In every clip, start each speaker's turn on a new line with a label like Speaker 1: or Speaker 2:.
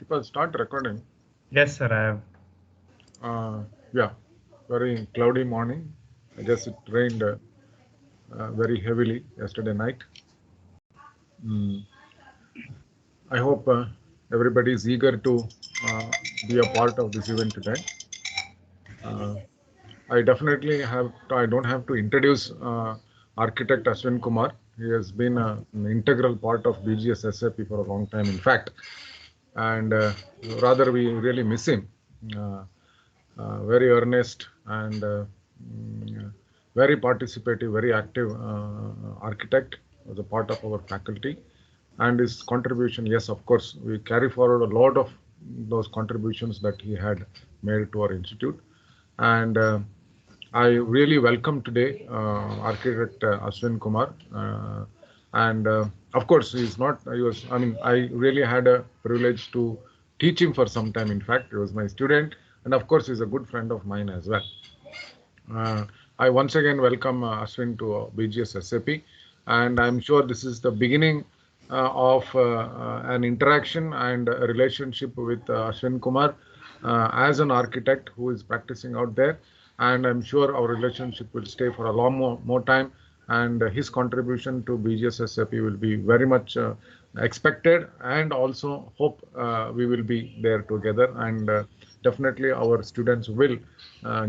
Speaker 1: Deepa, start recording.
Speaker 2: Yes, sir, I have.
Speaker 1: Yeah, very cloudy morning. I guess it rained very heavily yesterday night. I hope everybody is eager to be a part of this event today. I definitely have. I don't have to introduce architect Ashwin Kumar. He has been an integral part of BGS SAP for a long time, in fact, and rather we really miss him. Uh, very earnest and very participative, very active architect as a part of our faculty. And his contribution, yes, of course, we carry forward a lot of those contributions that he had made to our institute. And I really welcome today architect Ashwin Kumar. And of course, he's not, he was, I mean, I really had a privilege to teach him for some time. In fact, he was my student. And of course, he's a good friend of mine as well. I once again welcome Ashwin to BGS SAP, and I'm sure this is the beginning of an interaction and a relationship with Ashwin Kumar as an architect who is practicing out there, and I'm sure our relationship will stay for a long more time, and his contribution to BGS SAP will be very much expected, and also hope we will be there together, and definitely our students will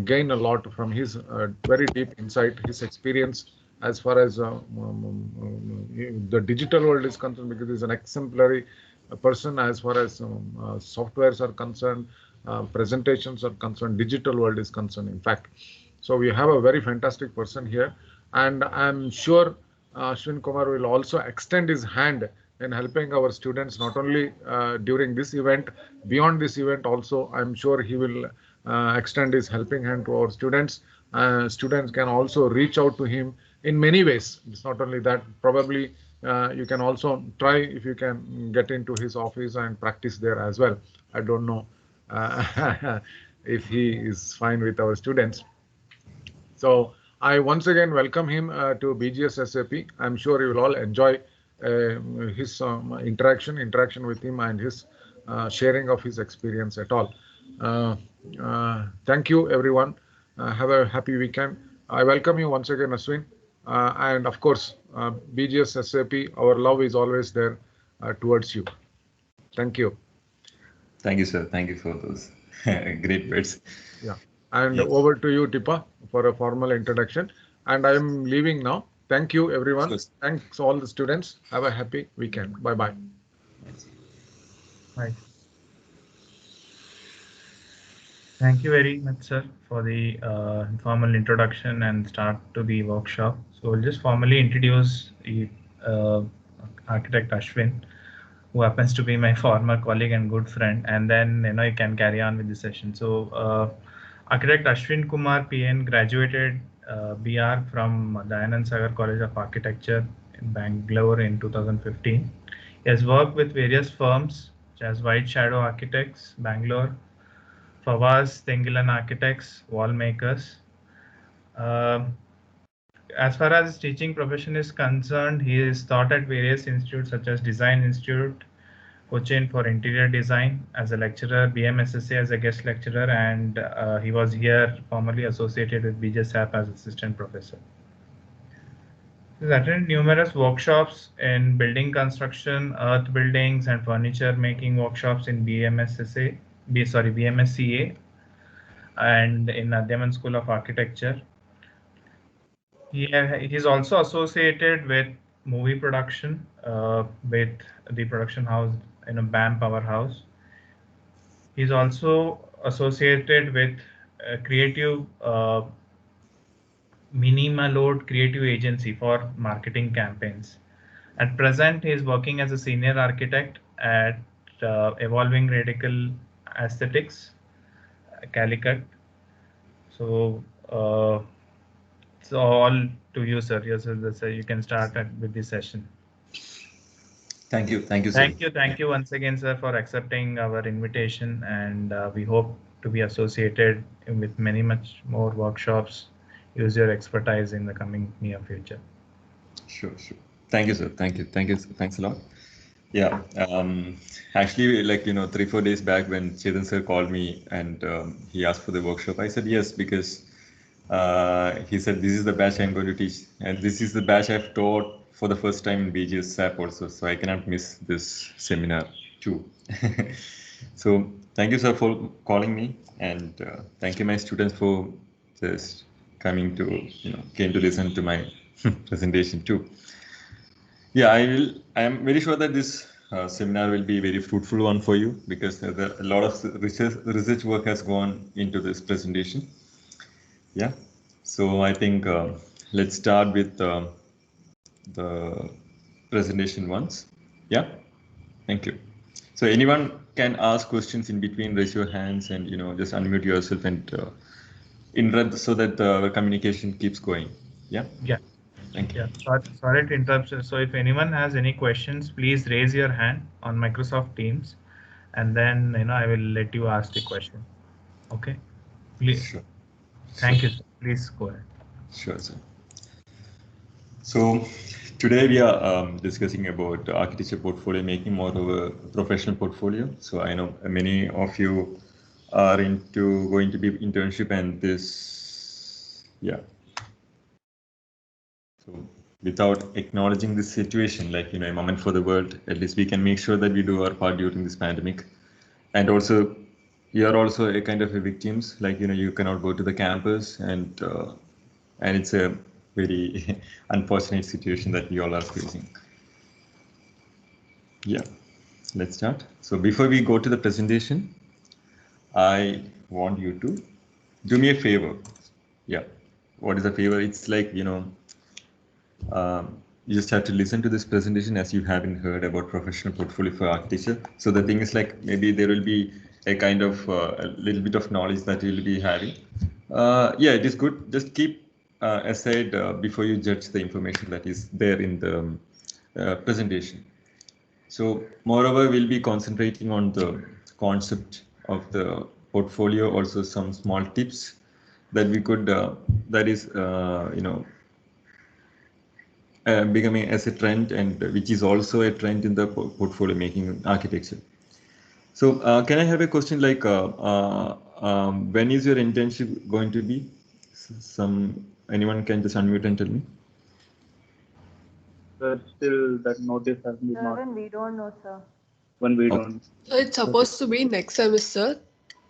Speaker 1: gain a lot from his very deep insight, his experience as far as the digital world is concerned, because he's an exemplary person as far as softwares are concerned, presentations are concerned, digital world is concerned, in fact. So we have a very fantastic person here, and I'm sure Ashwin Kumar will also extend his hand in helping our students, not only during this event, beyond this event also. I'm sure he will extend his helping hand to our students. Students can also reach out to him in many ways. It's not only that, probably you can also try if you can get into his office and practice there as well. I don't know if he is fine with our students. So I once again welcome him to BGS SAP. I'm sure you will all enjoy his interaction with him and his sharing of his experience at all. Thank you, everyone. Have a happy weekend. I welcome you once again, Ashwin. And of course, BGS SAP, our love is always there towards you. Thank you.
Speaker 3: Thank you, sir. Thank you for those great words.
Speaker 1: Yeah. And
Speaker 3: Yes.
Speaker 1: over to you, Tipa, for a formal introduction. And I'm leaving now. Thank you, everyone.
Speaker 3: Yes.
Speaker 1: Thanks, all the students. Have a happy weekend. Bye-bye.
Speaker 2: Bye. Thank you very much, sir, for the informal introduction and start to the workshop. So we'll just formally introduce the architect Ashwin, who happens to be my former colleague and good friend, and then you can carry on with the session. So architect Ashwin Kumar PN graduated BR from Dayanand Sagar College of Architecture in Bangalore in 2015. He has worked with various firms such as White Shadow Architects, Bangalore, Fawaz Tengilan Architects, Wallmakers. As far as his teaching profession is concerned, he is taught at various institutes such as Design Institute, Cochin for interior design as a lecturer, BMSSA as a guest lecturer, and he was here formerly associated with BGS SAP as assistant professor. He has attended numerous workshops in building construction, earth buildings, and furniture making workshops in BMSCA and in Adyaman School of Architecture. He is also associated with movie production with the production house BAM Powerhouse. He's also associated with creative Minimalode creative agency for marketing campaigns. At present, he is working as a senior architect at Evolving Radical Aesthetics, Calicut. So it's all to you, sir. Yes, sir, you can start with this session.
Speaker 3: Thank you, sir.
Speaker 2: Thank you once again, sir, for accepting our invitation, and we hope to be associated with much more workshops. Use your expertise in the coming near future.
Speaker 3: Sure. Thank you, sir. Thanks a lot. Yeah, actually, like, 3-4 days back when Chetan sir called me and he asked for the workshop, I said yes, because he said this is the batch I'm going to teach, and this is the batch I've taught for the first time in BGS SAP also, so I cannot miss this seminar too. So thank you, sir, for calling me, and thank you, my students, for just coming to, came to listen to my presentation too. Yeah, I will. I am very sure that this seminar will be a very fruitful one for you, because a lot of research work has gone into this presentation. Yeah. So I think let's start with the presentation once. Yeah. Thank you. So anyone can ask questions in between. Raise your hands and just unmute yourself and interrupt so that our communication keeps going. Yeah.
Speaker 2: Yeah.
Speaker 3: Thank you.
Speaker 2: Yeah. Sorry to interrupt, sir. So if anyone has any questions, please raise your hand on Microsoft Teams, and then I will let you ask the question. Okay. Please.
Speaker 3: Sure.
Speaker 2: Thank you, sir. Please go ahead.
Speaker 3: Sure, sir. So today we are discussing about architecture portfolio making, more of a professional portfolio. So I know many of you are into going to be internship and this, yeah. So without acknowledging this situation, like, a moment for the world, at least we can make sure that we do our part during this pandemic. And also, you are also a kind of a victims, like, you cannot go to the campus, and it's a very unfortunate situation that we all are facing. Yeah, let's start. So before we go to the presentation, I want you to do me a favor. Yeah, what is a favor? It's like, you just have to listen to this presentation as you haven't heard about professional portfolio for architecture. So the thing is, like, maybe there will be a kind of a little bit of knowledge that you'll be having. Yeah, it is good. Just keep aside before you judge the information that is there in the presentation. So moreover, we'll be concentrating on the concept of the portfolio, also some small tips that we could, that is, becoming as a trend, and which is also a trend in the portfolio making architecture. So can I have a question like, when is your internship going to be? Anyone can just unmute and tell me.
Speaker 4: But still that notice has been not.
Speaker 5: When we don't know, sir.
Speaker 4: When we
Speaker 3: Okay.
Speaker 4: don't.
Speaker 6: So it's supposed to be next semester.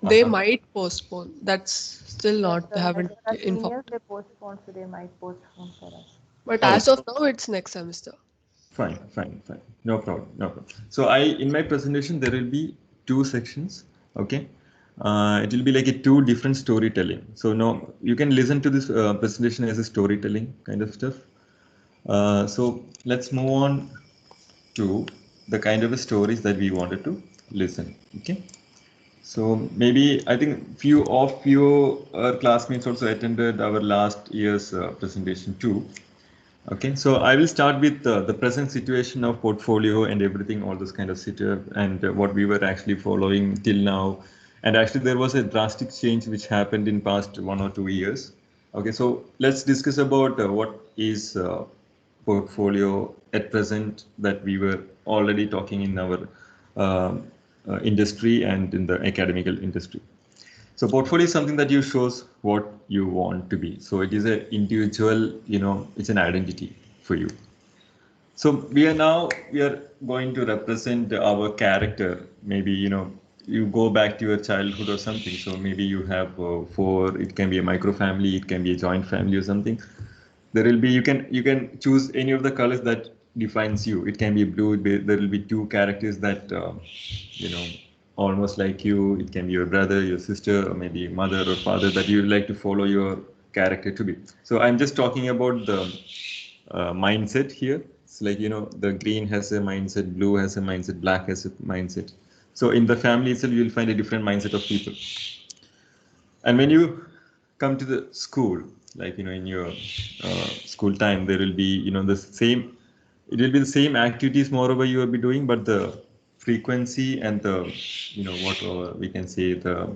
Speaker 6: They might postpone. That's still not, they haven't informed.
Speaker 5: Seniors, they postpone, so they might postpone for us.
Speaker 6: But
Speaker 3: Oh.
Speaker 6: as of now, it's next semester.
Speaker 3: Fine. No problem. So in my presentation, there will be two sections. Okay. It will be like a two different storytelling. So no, you can listen to this presentation as a storytelling kind of stuff. So let's move on to the kind of stories that we wanted to listen. Okay. So maybe I think few of your classmates also attended our last year's presentation too. Okay, so I will start with the present situation of portfolio and everything, all this kind of situation, and what we were actually following till now. And actually there was a drastic change which happened in past 1 or 2 years. Okay, so let's discuss about what is portfolio at present that we were already talking in our industry and in the academical industry. So portfolio is something that you shows what you want to be. So it is an individual, it's an identity for you. So we are going to represent our character. Maybe, you go back to your childhood or something. So maybe you have it can be a micro family, it can be a joint family or something. There will be, you can choose any of the colors that defines you. It can be blue. There will be two characters that, almost like you. It can be your brother, your sister, or maybe mother or father that you like to follow your character to be. So I'm just talking about the mindset here. It's like, the green has a mindset, blue has a mindset, black has a mindset. So in the family itself, you'll find a different mindset of people. And when you come to the school, like, in your school time, there will be, it will be the same activities moreover you will be doing, but the frequency and the, what we can say, the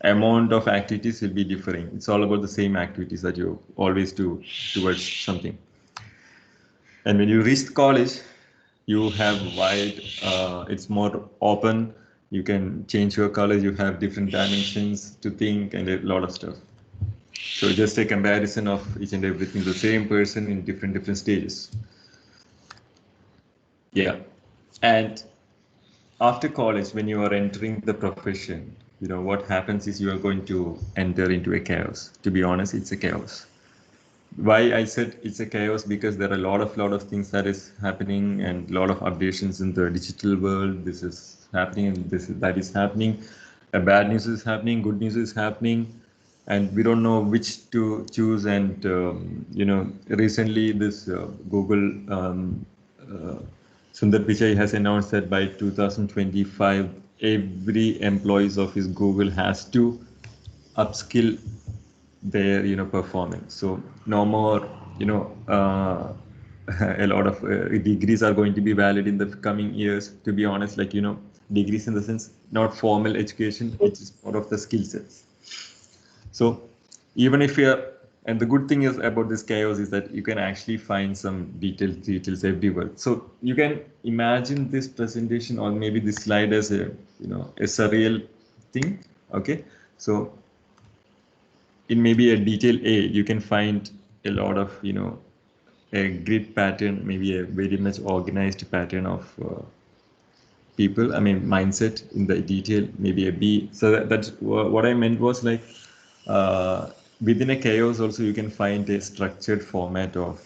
Speaker 3: amount of activities will be differing. It's all about the same activities that you always do towards something. And when you reach college, you have wide, it's more open. You can change your colors. You have different dimensions to think and a lot of stuff. So just a comparison of each and everything, the same person in different stages. Yeah. And after college, when you are entering the profession, you know, what happens is you are going to enter into a chaos. To be honest, it's a chaos. Why I said it's a chaos, because there are a lot of things that is happening and a lot of updations in the digital world. This is happening and that is happening. Bad news is happening, good news is happening, and we don't know which to choose. And you know, recently this Google Sundar Pichai has announced that by 2025, every employees of his Google has to upskill their performance. So no more a lot of degrees are going to be valid in the coming years. To be honest, like degrees in the sense not formal education, which is more of the skill sets. So even if you're, and the good thing is about this chaos is that you can actually find some details everywhere. So you can imagine this presentation or maybe this slide as a a surreal thing. Okay, so in maybe a detail A, you can find a lot of a grid pattern, maybe a very much organized pattern of people. I mean mindset in the detail, maybe a B. So that's what I meant was like within a chaos also you can find a structured format of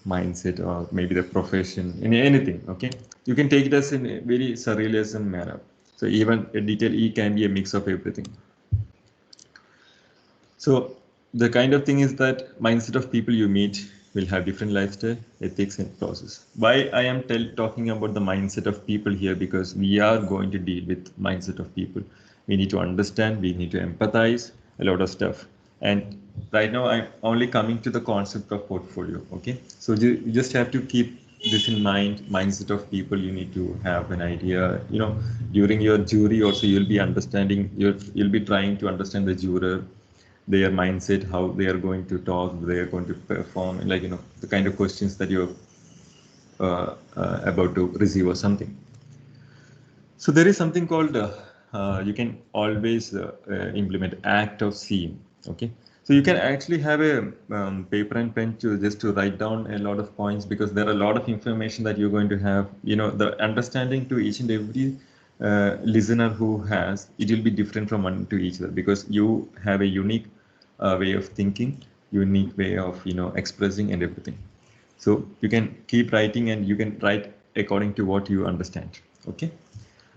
Speaker 3: mindset or maybe the profession in anything. Okay, you can take it as in a very surrealism manner. So even a detail E can be a mix of everything. So the kind of thing is that mindset of people you meet will have different lifestyle, ethics, and process. Why I am talking about the mindset of people here, because we are going to deal with mindset of people. We need to understand, we need to empathize, a lot of stuff. And right now I'm only coming to the concept of portfolio. Okay, so you just have to keep this in mind. Mindset of people, you need to have an idea. During your jury also you'll be understanding, you'll be trying to understand the juror, their mindset, how they are going to talk, they are going to perform, and the kind of questions that you're about to receive or something. So there is something called you can always implement act of seeing. Okay, so you can actually have a paper and pen to just to write down a lot of points, because there are a lot of information that you're going to have. The understanding to each and every listener who has, it will be different from one to each other, because you have a unique way of thinking, unique way of expressing and everything. So you can keep writing and you can write according to what you understand. Okay,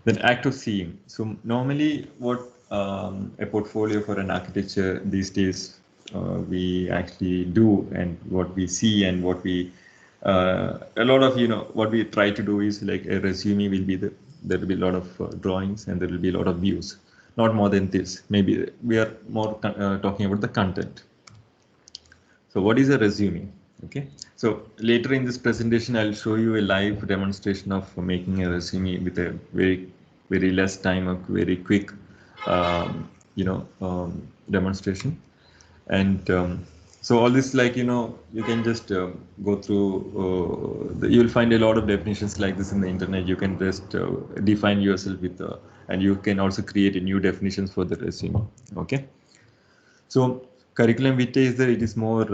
Speaker 3: then act of seeing. So normally what a portfolio for an architecture these days we actually do, and what we see and what we a lot of what we try to do is like a resume will be there will be a lot of drawings and there will be a lot of views, not more than this. Maybe we are more talking about the content. So what is a resume? Okay, so later in this presentation I'll show you a live demonstration of making a resume with a very less time, a very quick demonstration. And so all this, like you can just go through you'll find a lot of definitions like this in the internet. You can just define yourself with and you can also create a new definitions for the resume. Okay, so curriculum vitae is there. It is more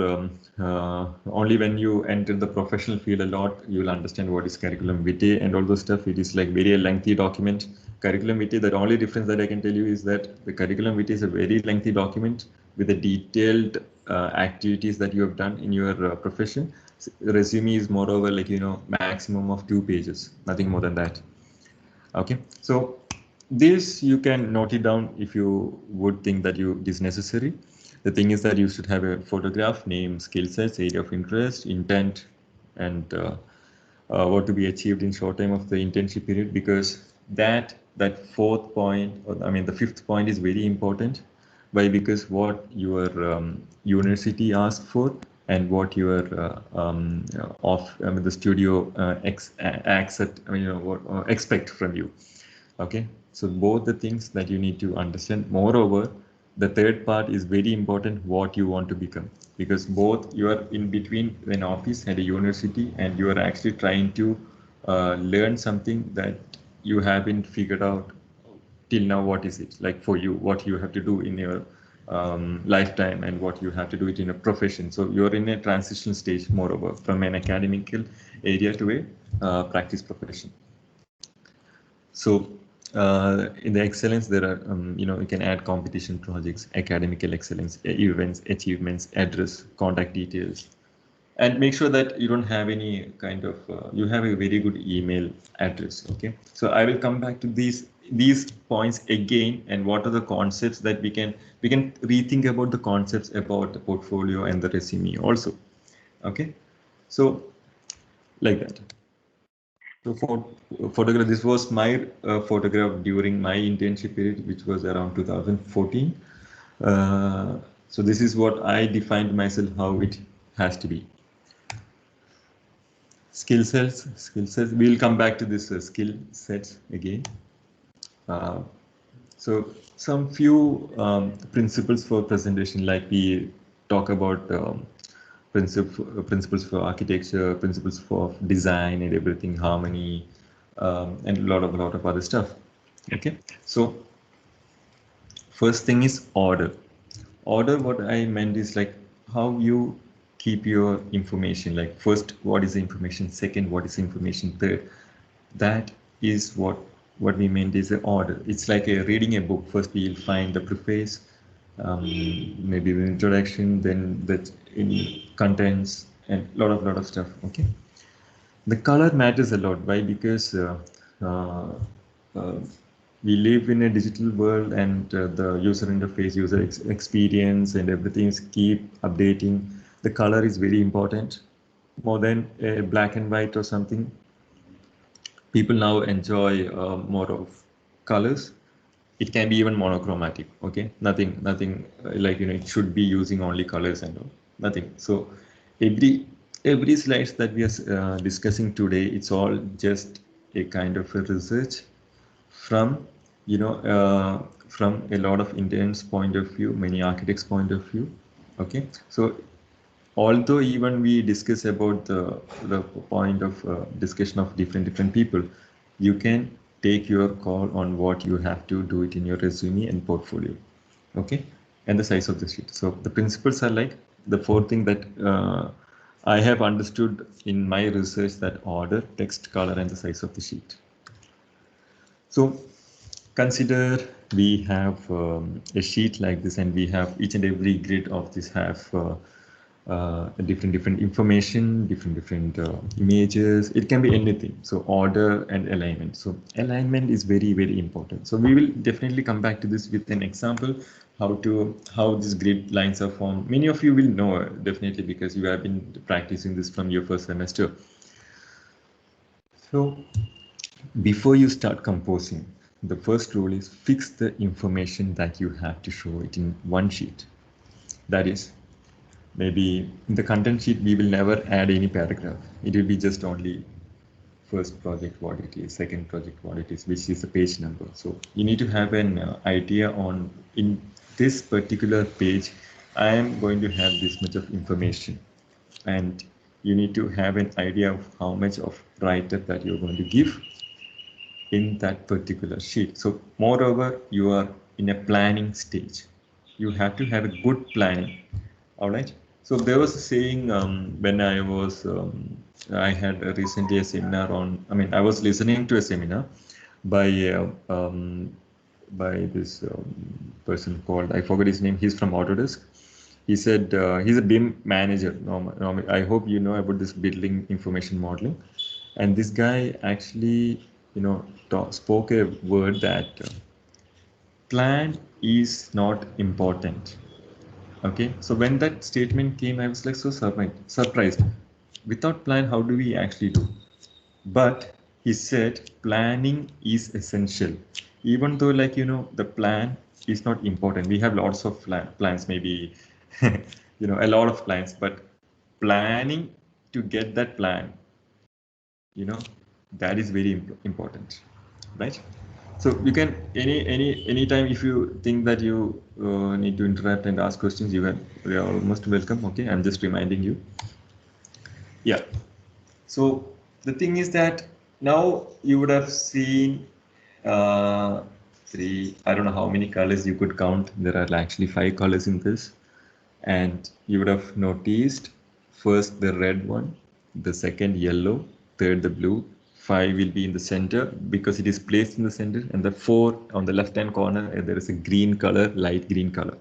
Speaker 3: only when you enter the professional field a lot you will understand what is curriculum vitae and all those stuff. It is like very lengthy document. Curriculum vitae, the only difference that I can tell you is that the curriculum vitae is a very lengthy document with the detailed activities that you have done in your profession. Resume is moreover like maximum of 2 pages, nothing more than that. Okay, so this you can note it down if you would think that it is necessary. The thing is that you should have a photograph, name, skill sets, area of interest, intent, and what to be achieved in short time of the internship period, because that fourth point, or I mean the fifth point, is very important. Why? Because what your university asks for and what your the studio accept, expect from you. Okay, so both the things that you need to understand. Moreover, the third part is very important, what you want to become, because both you are in between an office and a university, and you are actually trying to learn something that you haven't figured out till now. What is it like for you? What you have to do in your lifetime, and what you have to do it in a profession. So you're in a transition stage, moreover, from an academical area to a practice profession. So in the excellence, there are, you can add competition projects, academical excellence, events, achievements, address, contact details, and make sure that you don't have any kind of, you have a very good email address. Okay. So I will come back to these points again, and what are the concepts that we can rethink about the concepts about the portfolio and the resume also. Okay. So like that. So for photograph, this was my photograph during my internship period, which was around 2014. So this is what I defined myself, how it has to be. Skill sets. We will come back to this skill sets again. So some few principles for presentation, like we talk about principles for architecture, principles for design and everything, harmony, and a lot of other stuff. Okay, so first thing is order. Order, what I meant is like how you keep your information. Like first, what is the information? Second, what is the information? Third, that is what we meant is the order. It's like reading a book. First, we'll find the preface, maybe the introduction, then the contents, and lot of stuff. Okay, the color matters a lot. Why? Because we live in a digital world, and the user interface, user experience, and everything is keep updating. The color is very important, more than a black and white or something. People now enjoy more of colors. It can be even monochromatic. Okay, nothing like it should be using only colors and all. Nothing. So every slides that we are discussing today, it's all just a kind of a research from from a lot of interns' point of view, many architects' point of view. Okay, so although even we discuss about the point of discussion of different people, you can take your call on what you have to do it in your resume and portfolio. Okay, and the size of the sheet. So the principles are like the four things that I have understood in my research: that order, text, color, and the size of the sheet. So consider we have a sheet like this, and we have each and every grid of this have different information, different images. It can be anything. So order and alignment. So alignment is very important. So we will definitely come back to this with an example, how these grid lines are formed. Many of you will know definitely, because you have been practicing this from your first semester. So before you start composing, the first rule is fix the information that you have to show it in one sheet. That is, maybe in the content sheet, we will never add any paragraph. It will be just only first project what it is, second project what it is, which is the page number. So you need to have an idea on, in this particular page, I am going to have this much of information, and you need to have an idea of how much of write-up that you're going to give in that particular sheet. So moreover, you are in a planning stage. You have to have a good planning. All right. So there was a saying when I was, I had recently a seminar on, I was listening to a seminar by this person called, I forgot his name, he's from Autodesk. He said, he's a BIM manager. I hope you know about this building information modeling. And this guy actually, spoke a word that plan is not important. Okay, so when that statement came, I was like so surprised. Without plan, how do we actually do? But he said planning is essential. Even though, like, the plan is not important. We have lots of plans, maybe, a lot of plans, but planning to get that plan, that is very important, right? So you can any time, if you think that you need to interrupt and ask questions, you are almost welcome. Okay, I'm just reminding you. Yeah. So the thing is that now you would have seen three, I don't know how many colors you could count. There are actually 5 colors in this. And you would have noticed first the red one, the second yellow, third the blue, 5 will be in the center because it is placed in the center, and the 4 on the left hand corner, there is a green color, light green color.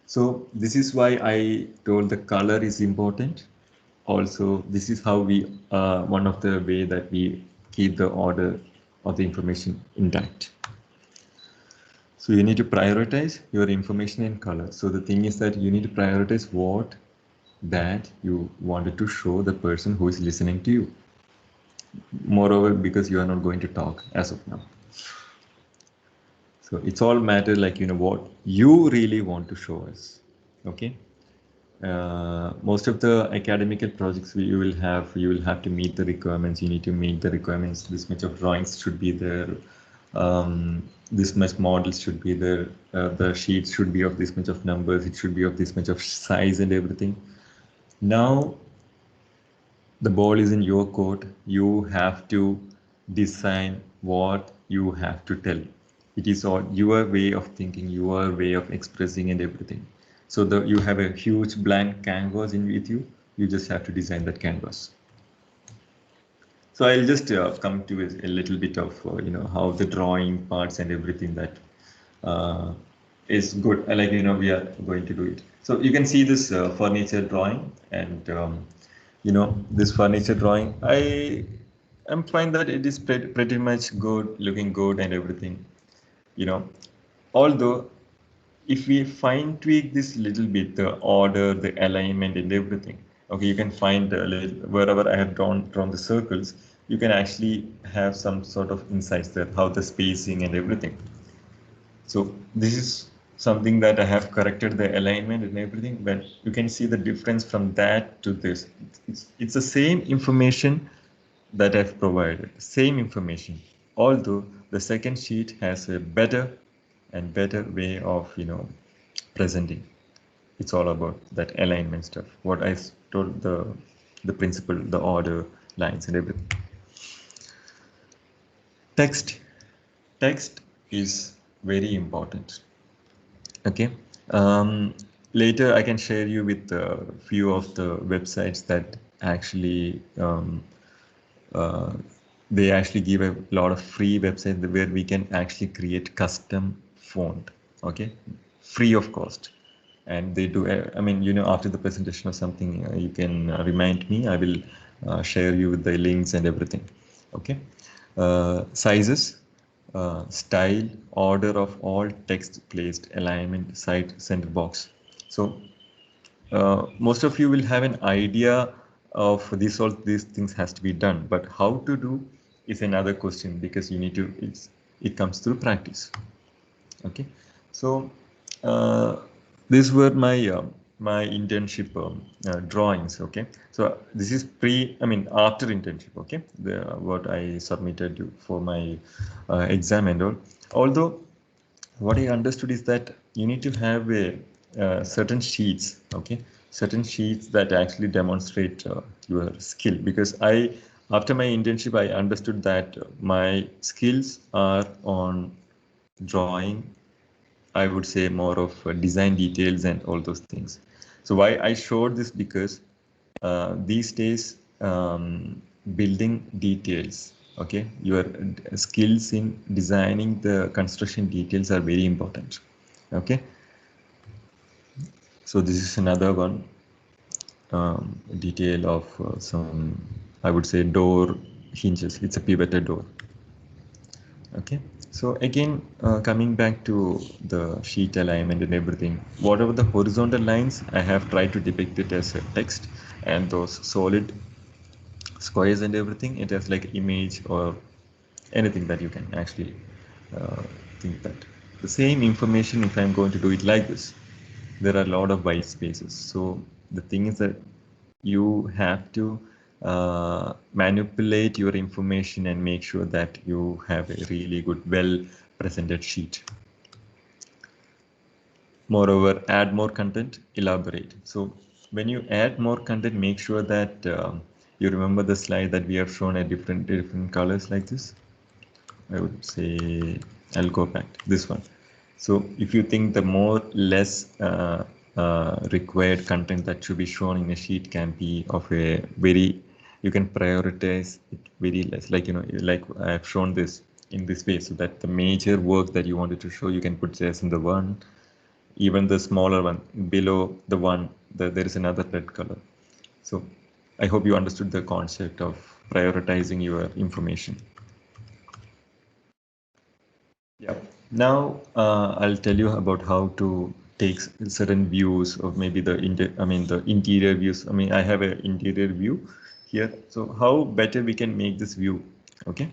Speaker 3: So this is why I told the color is important. Also, this is how we, one of the way that we keep the order of the information intact. So you need to prioritize your information in color. So the thing is that you need to prioritize what that you wanted to show the person who is listening to you. Moreover, because you are not going to talk as of now. So it's all matter like, you know, what you really want to show us. Okay. Most of the academical projects you will have to meet the requirements. You need to meet the requirements. This much of drawings should be there. This much models should be there. The sheets should be of this much of numbers. It should be of this much of size and everything. Now the ball is in your court. You have to design what you have to tell. It is all your way of thinking, your way of expressing and everything. So you have a huge blank canvas in with you. You just have to design that canvas. So I'll just come to a little bit of you know, how the drawing parts and everything that is good. Like, you know, we are going to do it. So you can see this furniture drawing, and you know, this furniture drawing, I'm fine that it is pretty much good, looking good and everything. You know, although if we fine tweak this little bit, the order, the alignment and everything, okay, you can find wherever I have drawn the circles, you can actually have some sort of insights there, how the spacing and everything. So this is something that I have corrected the alignment and everything, but you can see the difference from that to this. It's the same information that I've provided, same information, although the second sheet has a better way of, you know, presenting. It's all about that alignment stuff, what I told, the principle, the order, lines and everything. Text is very important. Okay. Later I can share you with a few of the websites that actually they actually give a lot of free websites where we can actually create custom font, okay, free of cost. And they do, I mean, you know, after the presentation or something, you can remind me. I will share you with the links and everything. Okay. Sizes, style, order of all text placed, alignment, side, center box. So most of you will have an idea of this, all these things has to be done, but how to do is another question, because you need to, it comes through practice. Okay. So these were my my internship drawings. Okay, so this is after internship. Okay, what I submitted for my exam and all. Although what I understood is that you need to have a certain sheets. Okay, certain sheets that actually demonstrate your skill, because after my internship I understood that my skills are on drawing, I would say more of design details and all those things. So why I showed this, because these days building details, okay, your skills in designing the construction details are very important. Okay, so this is another one detail of some, I would say, door hinges. It's a pivoted door. Okay, so again, coming back to the sheet alignment and everything, whatever the horizontal lines, I have tried to depict it as a text, and those solid squares and everything, it has like image or anything that you can actually think that. The same information, if I'm going to do it like this, there are a lot of white spaces. So the thing is that you have to manipulate your information and make sure that you have a really good, well presented sheet. Moreover, add more content, elaborate. So when you add more content, make sure that You remember the slide that we have shown at different colors like this? I would say I'll go back to this one. So if you think the more less required content that should be shown in a sheet can be of a very, you can prioritize it very less, like, like I've shown this in this way, so that the major work that you wanted to show, you can put just in the one, even the smaller one below the one, there is another red color. So I hope you understood the concept of prioritizing your information. Yeah. Now I'll tell you about how to take certain views of maybe the interior views. I have an interior view here. So how better we can make this view? Okay.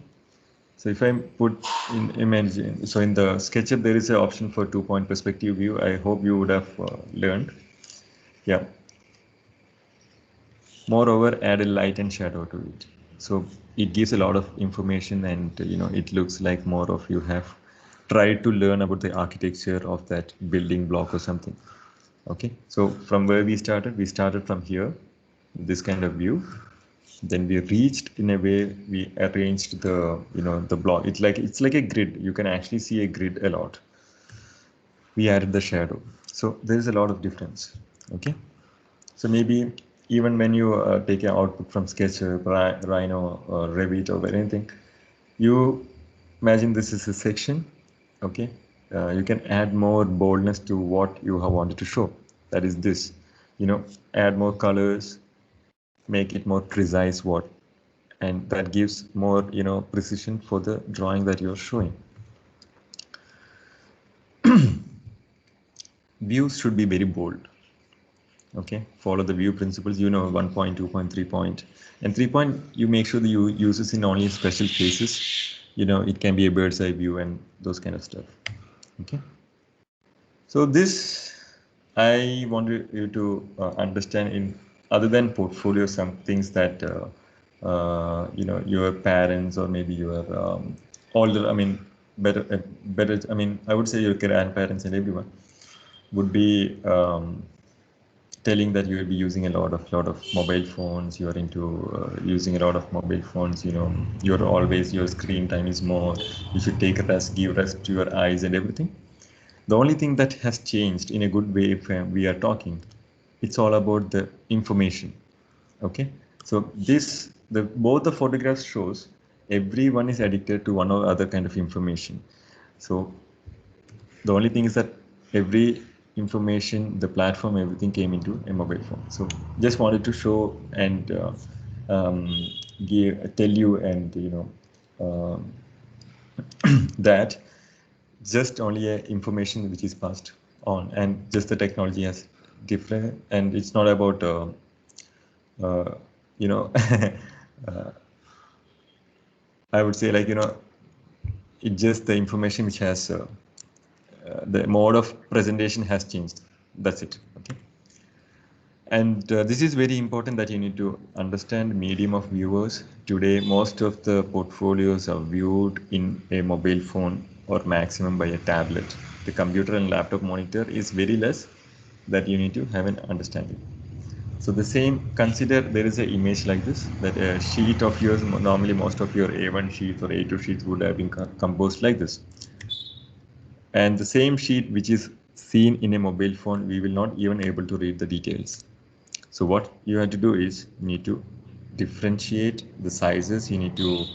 Speaker 3: So if I put in image, so in the SketchUp there is an option for 2-point perspective view. I hope you would have learned. Yeah. Moreover, add a light and shadow to it. So it gives a lot of information, and it looks like more of you have tried to learn about the architecture of that building block or something. Okay, so from where we started from here, this kind of view. Then we reached, in a way, we arranged the the block. It's like a grid. You can actually see a grid a lot. We added the shadow. So there is a lot of difference. Okay, so maybe even when you take an output from SketchUp, Rhino, or Revit, or anything, you imagine this is a section. Okay, you can add more boldness to what you have wanted to show. That is this, add more colors, make it more precise and that gives more precision for the drawing that you're showing. Views should be very bold. Okay, follow the view principles, 1 point, 2 point, 3 point, and 3 point you make sure that you use this in only special cases. It can be a bird's eye view and those kind of stuff. Okay, so this I want you to understand, in other than portfolio, some things that your parents, or maybe your older, better, I would say your grandparents and everyone would be telling that you will be using a lot of mobile phones. You are into using a lot of mobile phones. Your screen time is more. You should take a rest, give rest to your eyes and everything. The only thing that has changed in a good way, if we are talking, it's all about the information. Okay, so both the photographs shows everyone is addicted to one or other kind of information. So the only thing is that every information, the platform, everything came into a mobile phone. So just wanted to show and tell you, and that just only a information which is passed on, and just the technology has different, and it's not about I would say, it's just the information which has the mode of presentation has changed. That's it. Okay. And this is very important, that you need to understand medium of viewers. Today, most of the portfolios are viewed in a mobile phone, or maximum by a tablet. The computer and laptop monitor is very less, that you need to have an understanding. So the same, consider there is an image like this, that a sheet of yours, normally most of your A1 sheets or A2 sheets would have been composed like this. And the same sheet which is seen in a mobile phone, we will not even able to read the details. So what you have to do is, you need to differentiate the sizes. You need to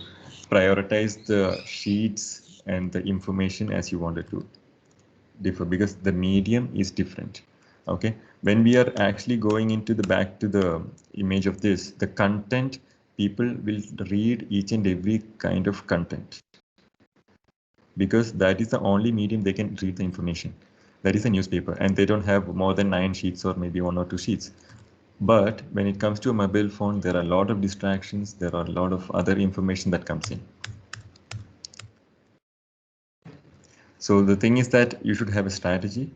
Speaker 3: prioritize the sheets and the information as you wanted to differ, because the medium is different. Okay, when we are actually going into the back to the image of this, the content, people will read each and every kind of content, because that is the only medium they can read the information. That is a newspaper, and they don't have more than 9 sheets or maybe 1 or 2 sheets. But when it comes to a mobile phone, there are a lot of distractions. There are a lot of other information that comes in. So the thing is that you should have a strategy,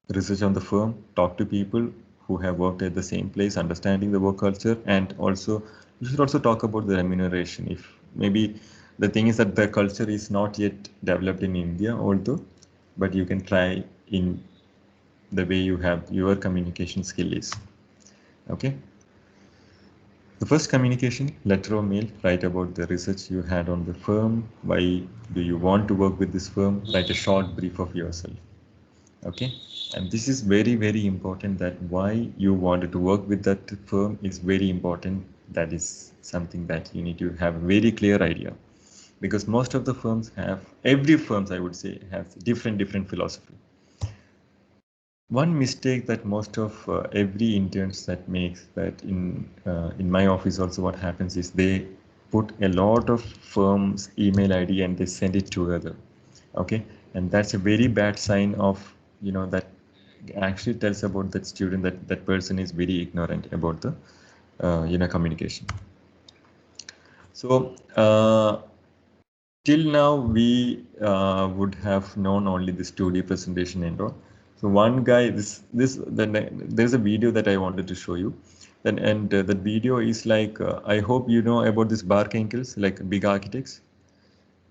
Speaker 3: research on the firm, talk to people who have worked at the same place, understanding the work culture, and also you should also talk about the remuneration. If maybe the thing is that the culture is not yet developed in India, although, but you can try in the way you have your communication skill is. Okay. The first communication, letter or mail, write about the research you had on the firm. Why do you want to work with this firm? Write a short brief of yourself. Okay, and this is very, very important, that why you wanted to work with that firm is very important. That is something that you need to have a very clear idea, because most of the firms have, every firms I would say, have different philosophy. One mistake that most of every interns that makes, that in my office also, what happens is they put a lot of firms email ID and they send it together. Okay, and that's a very bad sign of, you know, that actually tells about that student, that that person is very ignorant about the you know, communication. So till now we would have known only this 2D presentation and all. So one guy, there's a video that I wanted to show you. Then and that video is like, I hope you know about this Bark Ankles, like big architects.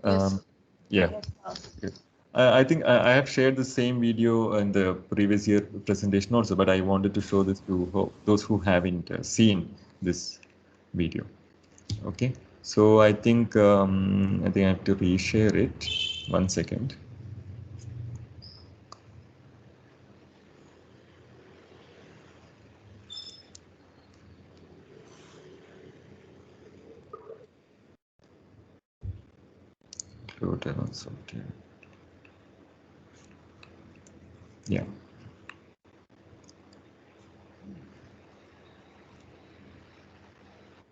Speaker 6: Yes.
Speaker 3: Yeah.
Speaker 5: Yes, sir.
Speaker 3: Yes. I think I have shared the same video in the previous year presentation also, but I wanted to show this to those who haven't seen this video. Okay, so I think I have to reshare it. 1 second. Yeah.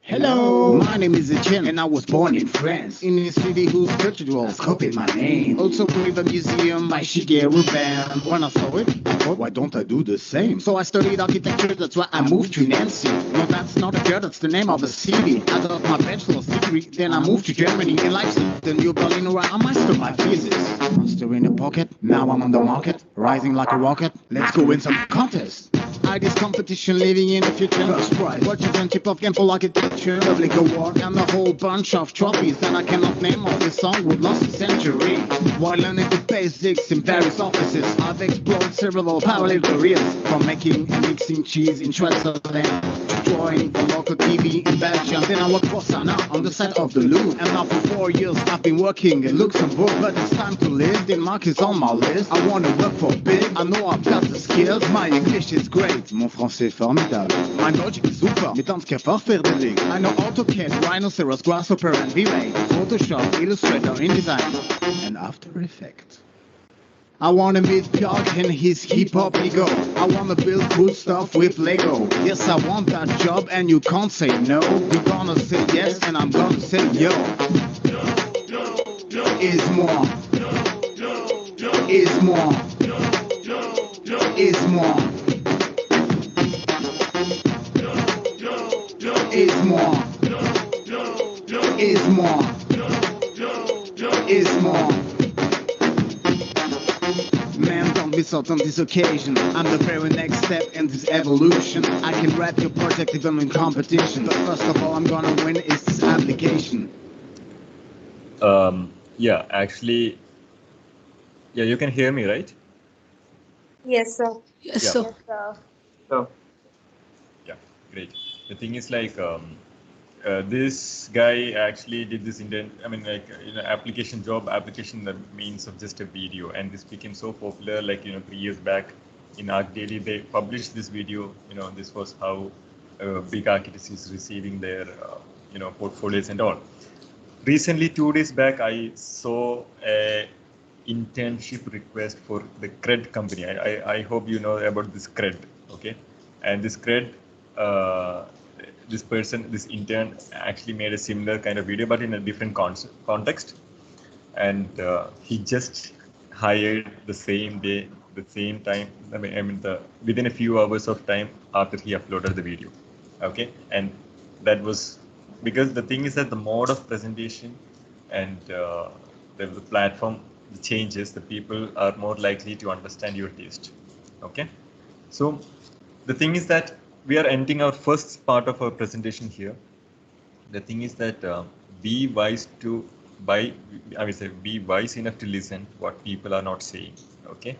Speaker 7: Hello, my name is Etienne and I was born in France, in a city whose cathedrals copied my name. Also with a museum by Shigeru band. When I saw it, I thought, why don't I do the same? So I studied architecture, that's why I moved to Nancy. No, that's not a girl, that's the name of the city. I got my bachelor's degree, then I moved to Germany, in Leipzig, the New Berlin, where I mastered my physics. Monster in the pocket, now I'm on the market, rising like a rocket. Let's go win some contest. I this competition, living in the future. First prize, representative of game for architecture, public award, and a whole bunch of trophies that I cannot name. All this song would last a century. While learning the basics in various offices, I've explored several parallel careers, from making and mixing cheese in Switzerland to drawing for local TV in Belgium. Then I worked for Sana on the side of the Louvre, and now for 4 years I've been working in Luxembourg. But it's time to live. Denmark is on my list. I want to work for big. I know I've got the skills. My English is great. Mon français est formidable. Mein Deutsch ist super. Mit uns kein Fachverdeling. I know AutoCAD, Rhinoceros, Grasshopper, and V-Ray, Photoshop, Illustrator, InDesign, and After Effects. I wanna meet Björk and his hip-hop ego. I wanna build cool stuff with Lego. Yes, I want that job and you can't say no. You're gonna say yes and I'm gonna say yo. Is more. Is more. Is more. Is more. Is more. Is more. Man, don't miss out on this occasion. I'm the very next step in this evolution. I can rap your project even in competition. But first of all, I'm gonna win is this application.
Speaker 3: Yeah, actually, yeah, you can hear me, right?
Speaker 5: Yes, sir.
Speaker 6: Yes,
Speaker 3: Yeah.
Speaker 6: sir.
Speaker 5: Yes, sir.
Speaker 4: So,
Speaker 3: Yeah, great. The thing is like, this guy actually did this application that means of just a video, and this became so popular, like, 3 years back in ArcDaily, they published this video. This was how big architects is receiving their, portfolios and all. Recently, 2 days back, I saw a internship request for the CRED company. I hope you know about this CRED, okay? And this CRED, this intern actually made a similar kind of video, but in a different context. And he just hired the same day, the same time. Within a few hours of time after he uploaded the video, okay? And that was because the thing is that the mode of presentation and the platform changes, the people are more likely to understand your taste, okay? So the thing is that we are ending our first part of our presentation here. The thing is that be wise enough to listen what people are not saying, okay?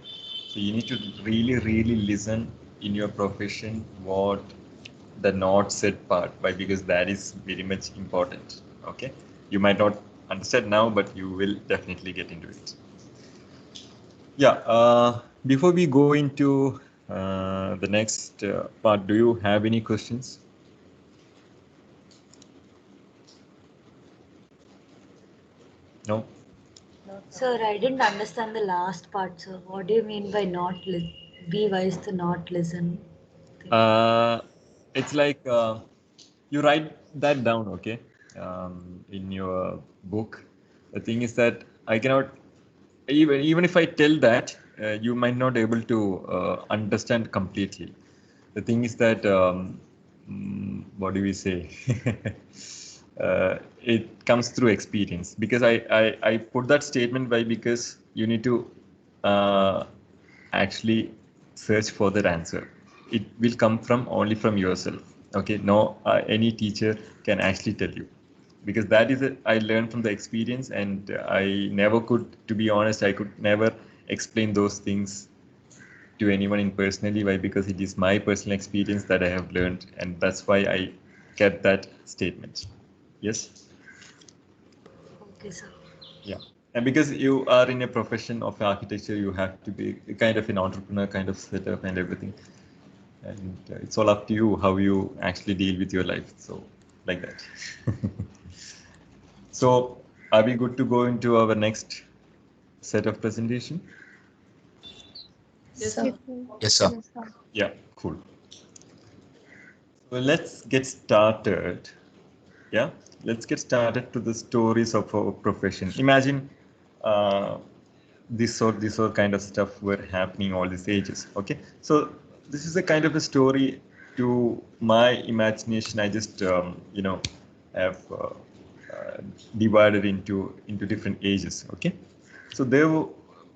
Speaker 3: So you need to really listen in your profession what the not said part. Why? Because that is very much important. Okay, you might not understand now, but you will definitely get into it. Yeah. Before we go into the next part, do you have any questions? No.
Speaker 8: Sir, I didn't understand the last part, sir. What do you mean by not be wise to not listen?
Speaker 3: It's like you write that down, okay, in your book. The thing is that I cannot, even if I tell that, you might not able to understand completely. The thing is that what do we say? It comes through experience, because I put that statement by because you need to actually search for that answer. It will come from only from yourself. Okay, no, any teacher can actually tell you, because that is I learned from the experience, and I never could, to be honest, I could never explain those things to anyone in personally. Why? Because it is my personal experience that I have learned, and that's why I kept that statement. Yes.
Speaker 8: Okay, sir.
Speaker 3: Yeah. And because you are in a profession of architecture, you have to be kind of an entrepreneur kind of setup and everything. And it's all up to you how you actually deal with your life. So, like that. So, are we good to go into our next set of presentation?
Speaker 6: Yes, sir.
Speaker 9: Yes, sir.
Speaker 3: Yeah, cool. So let's get started. Yeah, let's get started to the stories of our profession. Imagine this or kind of stuff were happening all these ages. Okay, so this is a kind of a story to my imagination. I just have divided into different ages. Okay, so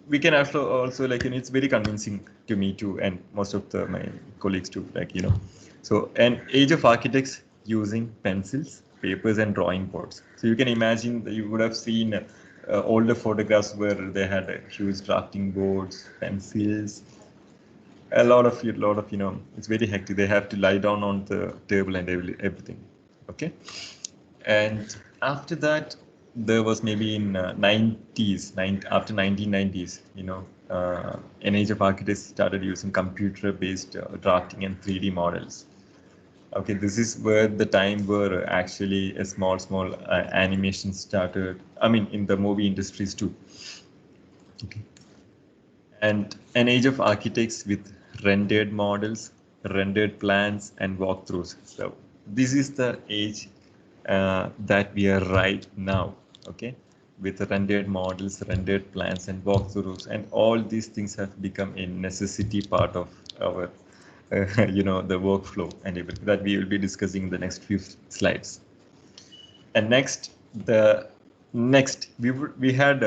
Speaker 3: we can also like, it's very convincing to me too, and most of my colleagues too, like, so an age of architects using pencils, papers, and drawing boards. So you can imagine that you would have seen older photographs where they had huge drafting boards, pencils, a lot of it's very hectic. They have to lie down on the table and everything. Okay, and after that, there was maybe in 90s, after 1990s, an age of architects started using computer-based drafting and 3D models. Okay, this is where the time where actually a small animation started. I mean, in the movie industries too. Okay, and an age of architects with rendered models, rendered plans, and walkthroughs. So this is the age that we are right now. Okay, with rendered models, rendered plans, and walkthroughs, and all these things have become a necessity part of our the workflow and everything that we will be discussing in the next few slides. And next we had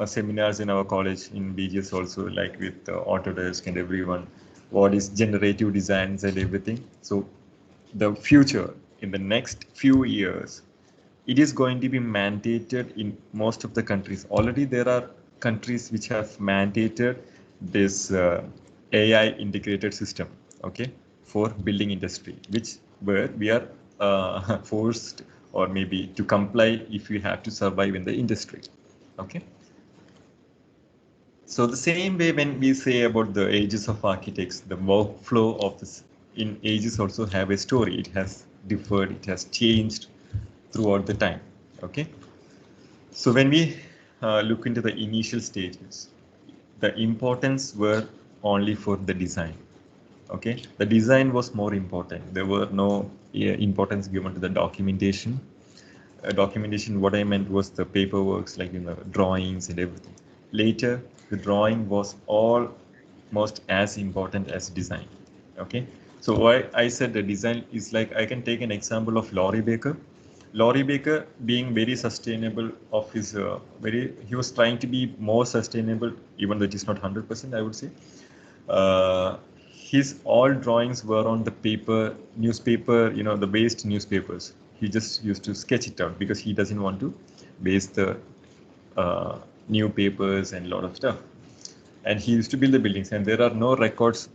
Speaker 3: seminars in our college in BGS also, like with Autodesk and everyone, what is generative designs and everything. So the future in the next few years, it is going to be mandated in most of the countries. Already there are countries which have mandated this AI integrated system, okay, for building industry, where we are forced or maybe to comply if we have to survive in the industry. Okay. So the same way when we say about the ages of architects, the workflow of this in ages also have a story. It has differed, it has changed throughout the time. Okay. So when we look into the initial stages, the importance were only for the design. Okay, the design was more important. There were no importance given to the documentation. Documentation, what I meant was the paperwork, like drawings and everything. Later, the drawing was almost as important as design. Okay, so why I said the design is like, I can take an example of Laurie Baker. Laurie Baker, being very sustainable of his he was trying to be more sustainable, even though it is not 100%, I would say. His all drawings were on the newspaper, the waste newspapers. He just used to sketch it out because he doesn't want to waste the new papers and a lot of stuff. and he used to build the buildings, and there are no records,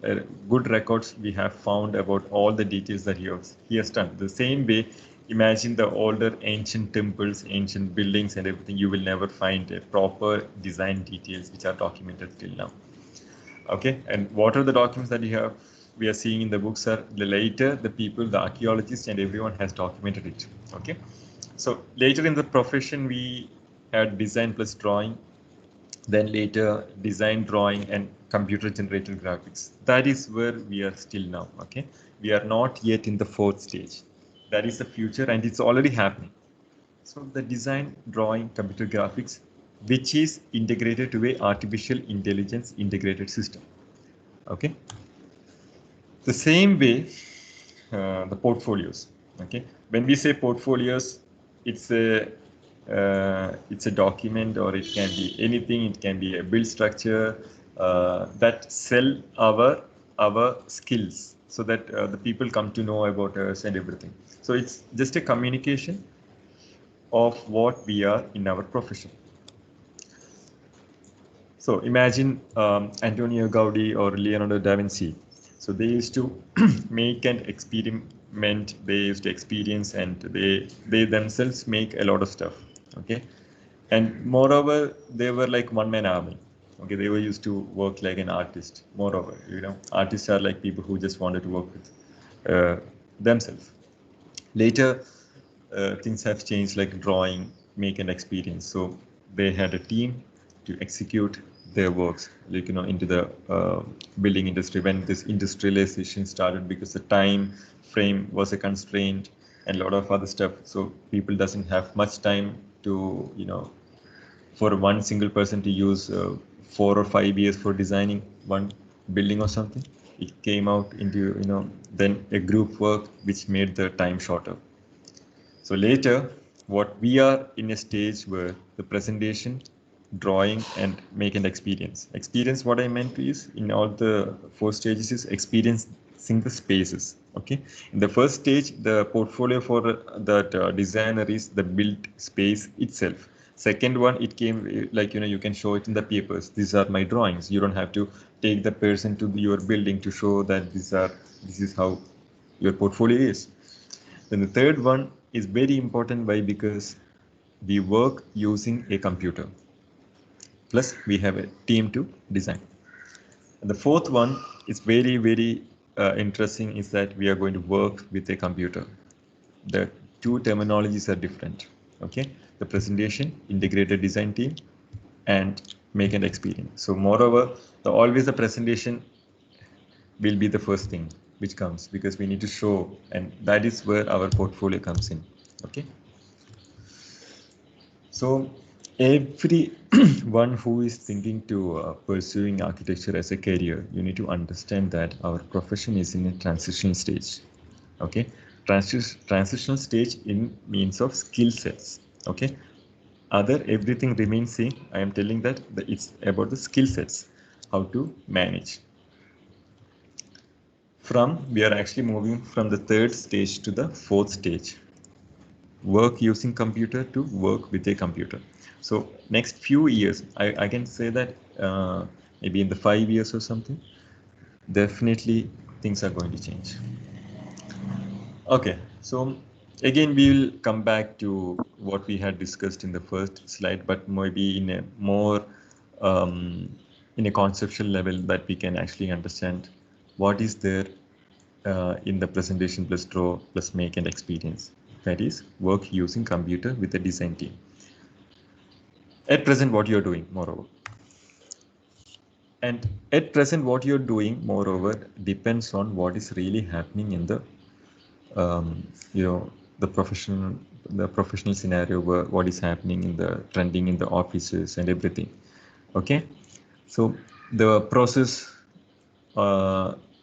Speaker 3: good records we have found about all the details that he has done. The same way, imagine the older ancient temples, ancient buildings and everything, you will never find a proper design details which are documented till now. Okay, and what are the documents that we are seeing in the books are later the people, the archaeologists and everyone has documented it. Okay, so later in the profession we had design plus drawing, then later design, drawing and computer generated graphics. That is where we are still now. Okay, we are not yet in the fourth stage. That is the future and it's already happening. So the design, drawing, computer graphics, which is integrated to a artificial intelligence integrated system. Okay, the same way the portfolios. Okay, when we say portfolios, it's a document, or it can be anything. It can be a build structure that sell our skills, so that the people come to know about us and everything. So it's just a communication of what we are in our profession. So imagine Antonio Gaudi or Leonardo da Vinci. So they used to make and experiment, they used to experience, and they themselves make a lot of stuff. Okay, and moreover, they were like one-man army. Okay, they were used to work like an artist. Moreover, artists are like people who just wanted to work with themselves. Later, things have changed, like drawing, make and experience. So they had a team to execute their works, like into the building industry when this industrialization started, because the time frame was a constraint and a lot of other stuff. So people doesn't have much time to for one single person to use 4 or 5 years for designing one building or something. It came out into then a group work which made the time shorter. So later, what we are in a stage where the presentation, drawing and make an experience. Experience, what I meant is, in all the 4 stages, is experiencing the spaces. Okay, in the first stage, the portfolio for that designer is the built space itself. Second one, it came like you can show it in the papers. These are my drawings. You don't have to take the person to your building to show that this is how your portfolio is. Then the third one is very important. Why? Because we work using a computer. Plus, we have a team to design. And the fourth one is very, very interesting, is that we are going to work with a computer. The 2 terminologies are different. Okay, the presentation, integrated design team, and make an experience. So moreover, always the presentation will be the first thing which comes, because we need to show, and that is where our portfolio comes in. Okay, so everyone who is thinking to pursuing architecture as a career, you need to understand that our profession is in a transition stage. Okay, transitional stage in means of skill sets. Okay, everything remains same. I am telling that it's about the skill sets, how to manage. We are actually moving from the 3rd stage to the 4th stage. Work using computer to work with a computer. So next few years, I can say that maybe in the 5 years or something, definitely things are going to change. Okay, so again, we will come back to what we had discussed in the first slide, but maybe in a more in a conceptual level, that we can actually understand what is there in the presentation plus draw plus make and experience. That is work using computer with a design team. At present, what you're doing, moreover. And at present, what you're doing, moreover, depends on what is really happening in the the professional scenario, where what is happening in the trending in the offices and everything. Okay, so the process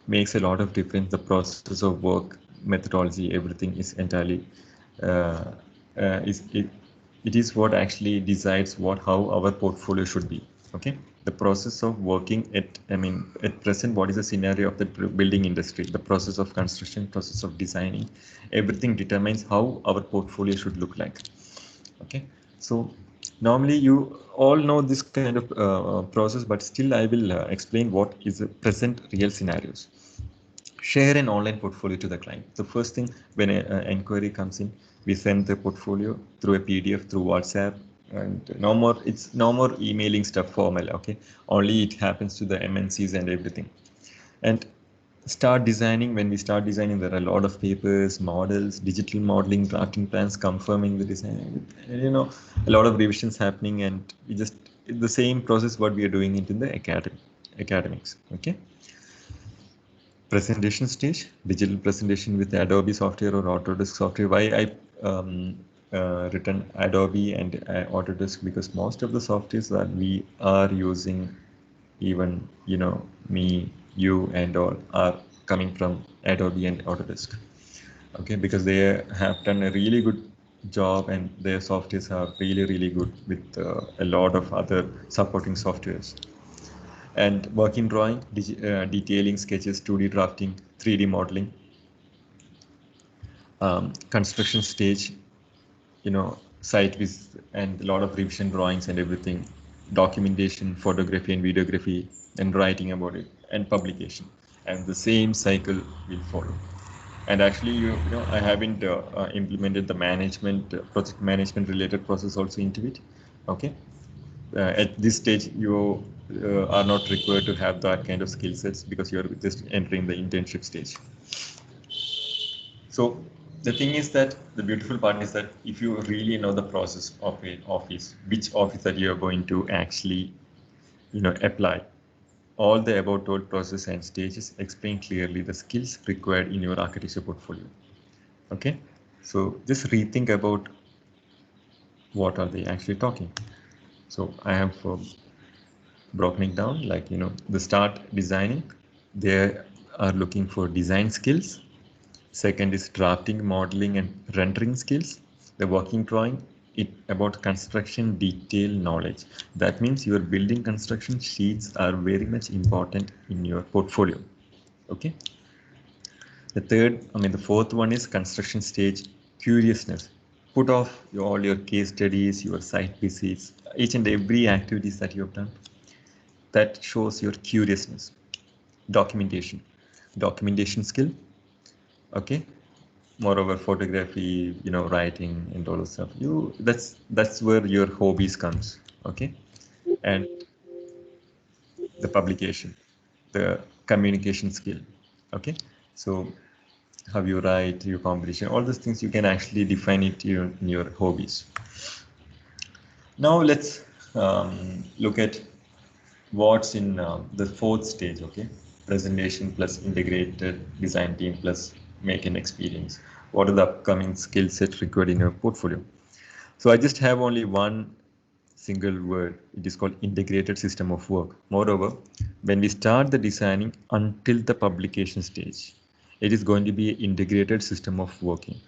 Speaker 3: makes a lot of difference. The process of work, methodology, everything is entirely it is what actually decides how our portfolio should be. Okay, the process of working at present, what is the scenario of the building industry, the process of construction, process of designing, everything determines how our portfolio should look like. Okay, so Normally, you all know this kind of process, but still I will explain what is the present real scenarios. Share an online portfolio to the client. The first thing when an inquiry comes in, we send the portfolio through a PDF, through WhatsApp, and it's no more emailing stuff formal, okay? Only it happens to the MNCs and everything. And start designing. When we start designing, there are a lot of papers, models, digital modeling, drafting plans, confirming the design, you know, a lot of revisions happening, and we just the same process what we are doing it in the academics, okay? Presentation stage, digital presentation with Adobe software or Autodesk software. Why I written Adobe and Autodesk? Because most of the softwares that we are using, even me, you, and all, are coming from Adobe and Autodesk. Okay, because they have done a really good job, and their softwares are really good with a lot of other supporting softwares. And working drawing, detailing, sketches, 2D drafting, 3D modeling, construction stage, site visit and a lot of revision drawings and everything, documentation, photography and videography, and writing about it, and publication. And the same cycle will follow. And actually, I haven't implemented the project management related process also into it. Okay. At this stage, you are not required to have that kind of skill sets because you're just entering the internship stage. So the thing is that the beautiful part is that if you really know the process of an office, which office that you're going to actually, apply, all the above told process and stages explain clearly the skills required in your architecture portfolio. Okay, so just rethink about what are they actually talking. So I have broken it down, like, the start designing, they are looking for design skills. Second is drafting, modeling, and rendering skills. The working drawing, it about construction detail knowledge. That means your building construction sheets are very much important in your portfolio. Okay. The fourth one is construction stage curiousness. Put off all your case studies, your site visits, each and every activities that you have done. That shows your curiousness. Documentation skill. Okay. Moreover, photography, writing and all that stuff. That's where your hobbies comes. Okay. And the publication, the communication skill. Okay. So how you write, your competition, all those things you can actually define it in your hobbies. Now let's look at what's in the fourth stage. Okay. Presentation plus integrated design team plus make an experience. What are the upcoming skill set required in your portfolio? So I just have only one single word. It is called integrated system of work. Moreover, when we start the designing until the publication stage, it is going to be an integrated system of working.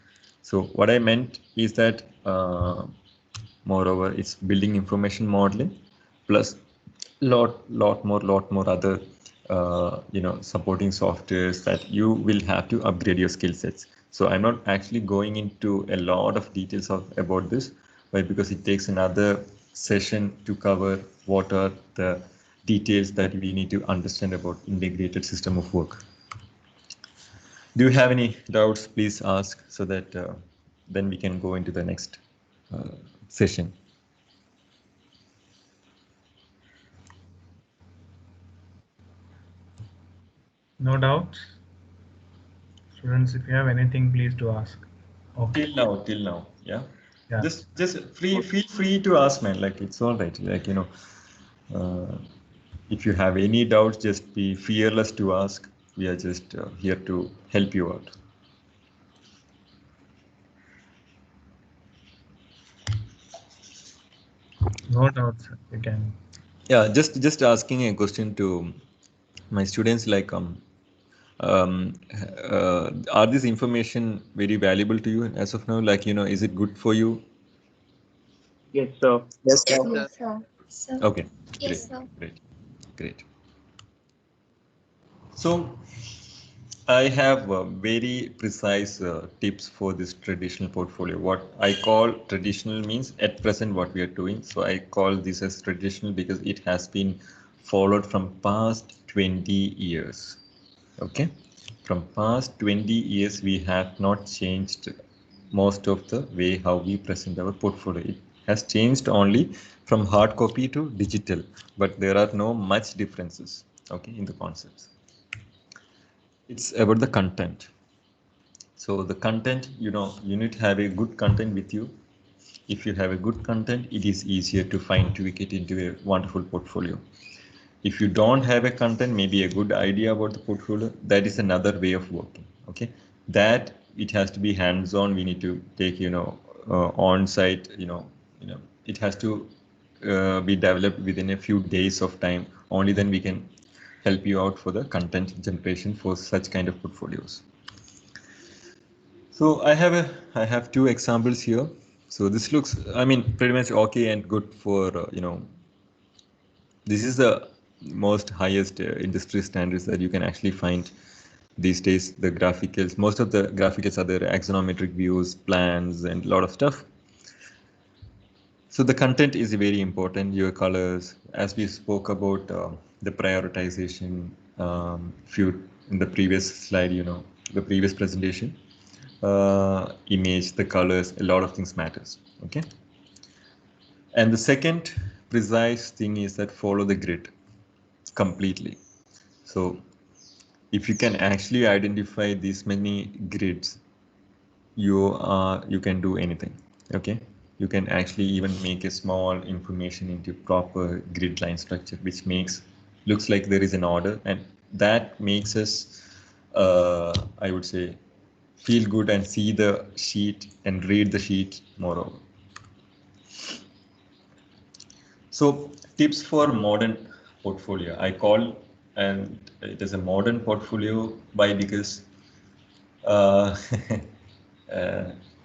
Speaker 3: So what I meant is that, moreover, it's building information modeling plus lot more other supporting softwares that you will have to upgrade your skill sets. So I'm not actually going into a lot of details about this, right? Because it takes another session to cover what are the details that we need to understand about integrated system of work. Do you have any doubts? Please ask, so that then we can go into the next session.
Speaker 2: No doubts? Students, if you have anything, please do ask.
Speaker 3: Okay. Till now, yeah.
Speaker 2: Yeah.
Speaker 3: Just feel free to ask, man. Like, it's all right. Like, if you have any doubts, just be fearless to ask. We are just here to help you out.
Speaker 2: No doubts, you can.
Speaker 3: Yeah, just asking a question to my students, like, are this information very valuable to you as of now? Like, is it good for you?
Speaker 4: Yes, sir.
Speaker 5: Yes, sir.
Speaker 3: Okay,
Speaker 5: Yes, sir.
Speaker 3: great. So I have very precise tips for this traditional portfolio. What I call traditional means at present what we are doing. So I call this as traditional because it has been followed from past 20 years. Okay, from past 20 years we have not changed most of the way how we present our portfolio. It has changed only from hard copy to digital, but there are no much differences, okay, in the concepts. It's about the content. So the content, you need to have a good content with you. If you have a good content, it is easier to fine tweak it into a wonderful portfolio. If you don't have a content, maybe a good idea about the portfolio, that is another way of working. Okay, that it has to be hands-on. We need to take, on-site. It has to be developed within a few days of time. Only then we can help you out for the content generation for such kind of portfolios. So I have two examples here. So this looks, I mean, pretty much okay and good for, this is the most highest industry standards that you can actually find these days. The graphicals, most of the graphicals are there, axonometric views, plans, and a lot of stuff. So the content is very important, your colors, as we spoke about the prioritization in the previous slide, the previous presentation. Image, the colors, a lot of things matters. Okay. And the second precise thing is that follow the grid completely. So if you can actually identify these many grids, you can do anything. Okay. You can actually even make a small information into proper grid line structure, which looks like there is an order, and that makes us, I would say, feel good and see the sheet and read the sheet moreover. So tips for modern portfolio, I call, and it is a modern portfolio because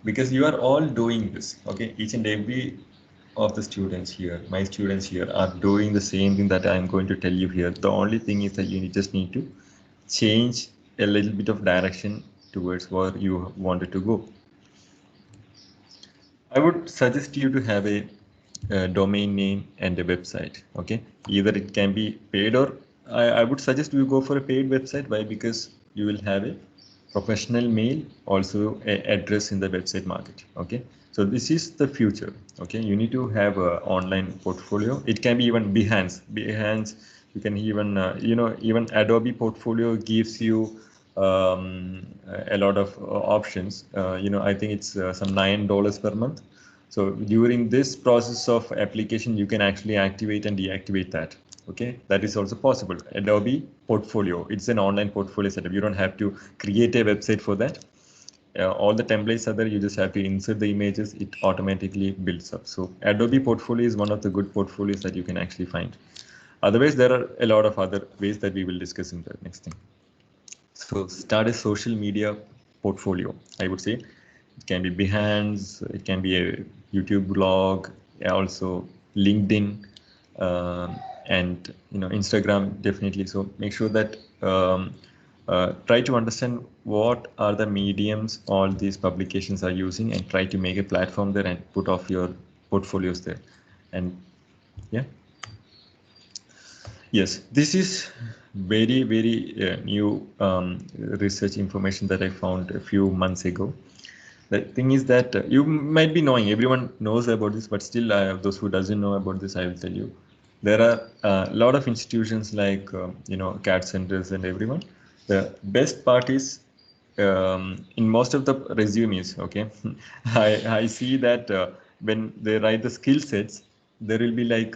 Speaker 3: because you are all doing this. Okay, each and every of the students here, my students here, are doing the same thing that I'm going to tell you here. The only thing is that you just need to change a little bit of direction towards where you wanted to go. I would suggest you to have a domain name and a website. Okay, either it can be paid, or I would suggest you go for a paid website. Why? Because you will have a professional mail, also an address in the website market. Okay, so this is the future. Okay, you need to have an online portfolio. It can be even Behance. You can even even Adobe Portfolio gives you a lot of options. I think it's some $9 per month. So during this process of application, you can actually activate and deactivate that. Okay, that is also possible. Adobe Portfolio, it's an online portfolio setup. You don't have to create a website for that. All the templates are there. You just have to insert the images. It automatically builds up. So Adobe Portfolio is one of the good portfolios that you can actually find. Otherwise, there are a lot of other ways that we will discuss in the next thing. So start a social media portfolio. I would say it can be Behance, it can be a YouTube blog, also LinkedIn, and Instagram definitely. So make sure that try to understand what are the mediums all these publications are using, and try to make a platform there and put off your portfolios there. And yeah. Yes, this is very, very new research information that I found a few months ago. The thing is that you might be knowing, everyone knows about this, but still those who doesn't know about this, I will tell you. There are a lot of institutions like, CAT centers and everyone. The best part is in most of the resumes, okay, I see that when they write the skill sets, there will be like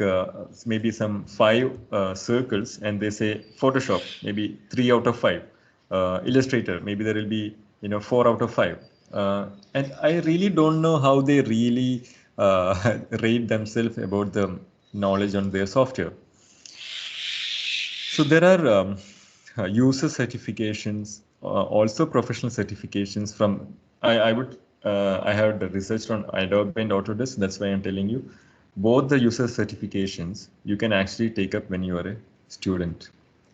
Speaker 3: maybe some 5 circles, and they say Photoshop, maybe 3 out of 5. Illustrator, maybe there will be 4 out of 5. And I really don't know how they really rate themselves about the knowledge on their software. So there are user certifications, also professional certifications from, I have researched on Adobe and Autodesk. That's why I'm telling you, both the user certifications you can actually take up when you are a student.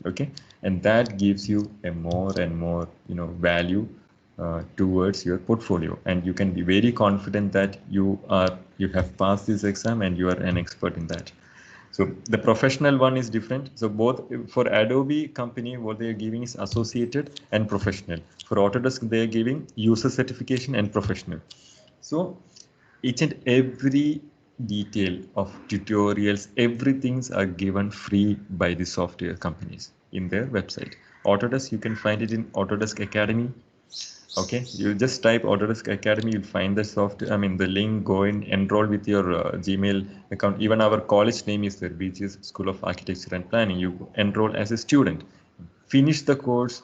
Speaker 3: Okay, and that gives you a more and more, value towards your portfolio, and you can be very confident that you have passed this exam and you are an expert in that. So the professional one is different. So both for Adobe company, what they are giving is associated and professional. For Autodesk, they are giving user certification and professional. So each and every detail of tutorials, everything's are given free by the software companies in their website. Autodesk, you can find it in Autodesk Academy. Okay, you just type Autodesk Academy, you'll find the software, the link, go in, enroll with your Gmail account. Even our college name is there, BGS School of Architecture and Planning. You enroll as a student, finish the course,